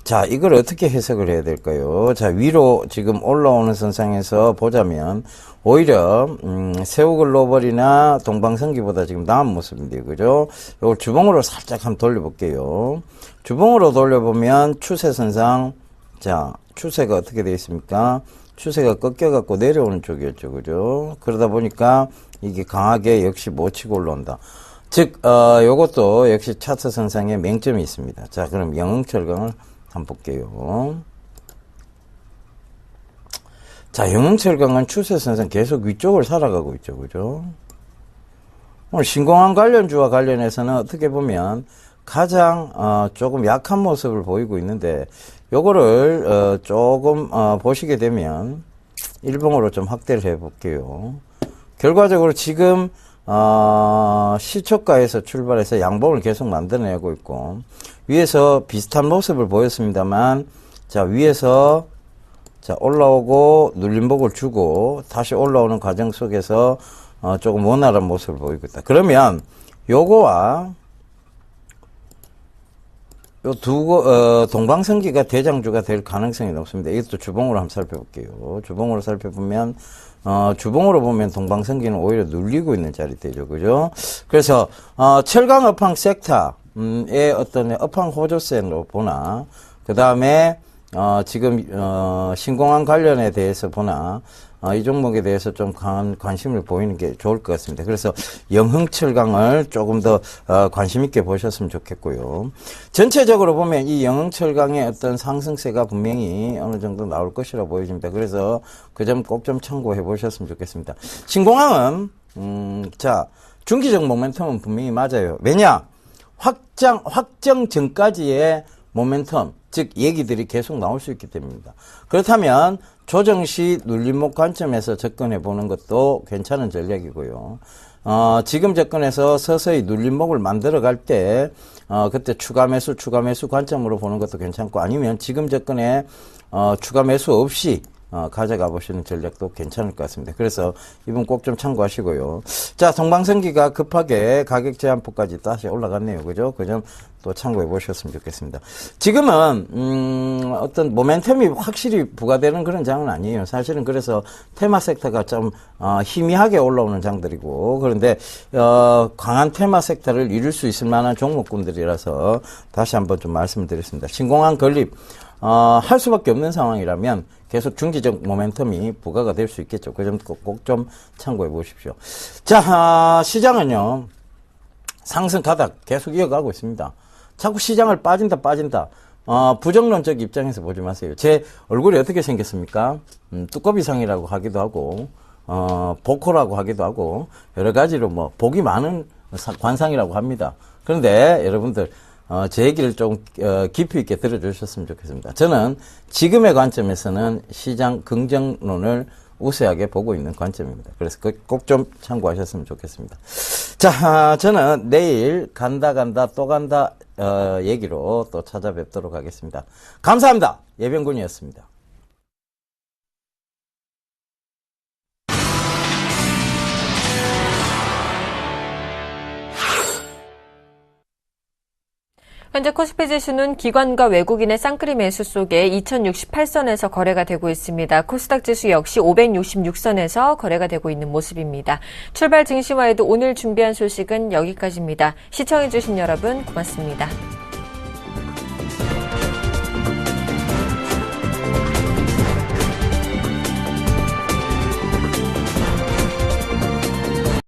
자, 이걸 어떻게 해석을 해야 될까요? 자, 위로 지금 올라오는 선상에서 보자면 오히려 새우글로벌이나 동방성기보다 지금 나은 모습인데요, 그죠? 이걸 주봉으로 살짝 한번 돌려볼게요. 주봉으로 돌려보면 추세선상, 자, 추세가 어떻게 되어 있습니까? 추세가 꺾여갖고 내려오는 쪽이었죠, 그죠? 그러다 보니까 이게 강하게 역시 못 치고 올라온다. 즉, 요것도 역시 차트선상에 맹점이 있습니다. 자, 그럼 영흥철강을 한번 볼게요. 자, 영흥철강은 추세선상 계속 위쪽을 살아가고 있죠, 그죠? 오늘 신공항 관련주와 관련해서는 어떻게 보면 가장 조금 약한 모습을 보이고 있는데 요거를 조금 보시게 되면 일봉으로 좀 확대를 해 볼게요. 결과적으로 지금 시초가에서 출발해서 양봉을 계속 만들어내고 있고 위에서 비슷한 모습을 보였습니다만 자 위에서 자 올라오고 눌림목을 주고 다시 올라오는 과정 속에서 조금 원활한 모습을 보이고 있다. 그러면 요거와 요 동방성기가 대장주가 될 가능성이 높습니다. 이것도 주봉으로 한번 살펴볼게요. 주봉으로 살펴보면 주봉으로 보면 동방성기는 오히려 눌리고 있는 자리대죠, 그죠? 그래서 철강 업황 섹터의 어떤 업황 호조세로 보나, 그 다음에 지금 신공항 관련에 대해서 보나 이 종목에 대해서 좀 강한 관심을 보이는 게 좋을 것 같습니다. 그래서 영흥철강을 조금 더 관심 있게 보셨으면 좋겠고요. 전체적으로 보면 이 영흥철강의 어떤 상승세가 분명히 어느 정도 나올 것이라 보여집니다. 그래서 그 점 꼭 좀 참고해 보셨으면 좋겠습니다. 신공항은 자 중기적 모멘텀은 분명히 맞아요. 왜냐? 확정 전까지의 모멘텀, 즉 얘기들이 계속 나올 수 있기 때문입니다. 그렇다면 조정 시 눌림목 관점에서 접근해 보는 것도 괜찮은 전략이고요. 지금 접근해서 서서히 눌림목을 만들어 갈 때, 그때 추가 매수 관점으로 보는 것도 괜찮고, 아니면 지금 접근에, 추가 매수 없이, 가져가 보시는 전략도 괜찮을 것 같습니다. 그래서 이분 꼭 좀 참고하시고요. 자, 동방성기가 급하게 가격 제한폭까지 다시 올라갔네요. 그죠? 그 점 또 참고해 보셨으면 좋겠습니다. 지금은, 어떤 모멘텀이 확실히 부과되는 그런 장은 아니에요. 사실은 그래서 테마 섹터가 좀, 희미하게 올라오는 장들이고, 그런데, 강한 테마 섹터를 이룰 수 있을 만한 종목군들이라서 다시 한번 좀 말씀을 드렸습니다. 신공항 건립, 할 수밖에 없는 상황이라면 계속 중기적 모멘텀이 부과가 될 수 있겠죠. 그 점 꼭 좀 참고해 보십시오. 자, 시장은요, 상승 가닥 계속 이어가고 있습니다. 자꾸 시장을 빠진다. 부정론적 입장에서 보지 마세요. 제 얼굴이 어떻게 생겼습니까? 뚜꺼비상이라고 하기도 하고, 보코라고 하기도 하고, 여러 가지로 뭐, 복이 많은 관상이라고 합니다. 그런데 여러분들, 제 얘기를 좀 깊이 있게 들어주셨으면 좋겠습니다. 저는 지금의 관점에서는 시장 긍정론을 우세하게 보고 있는 관점입니다. 그래서 꼭 좀 참고하셨으면 좋겠습니다. 자, 저는 내일 간다 또 간다 얘기로 또 찾아뵙도록 하겠습니다. 감사합니다. 예병군이었습니다. 현재 코스피 지수는 기관과 외국인의 쌍끌이 매수 속에 2068선에서 거래가 되고 있습니다. 코스닥 지수 역시 566선에서 거래가 되고 있는 모습입니다. 출발 증시와에도 오늘 준비한 소식은 여기까지입니다. 시청해주신 여러분 고맙습니다.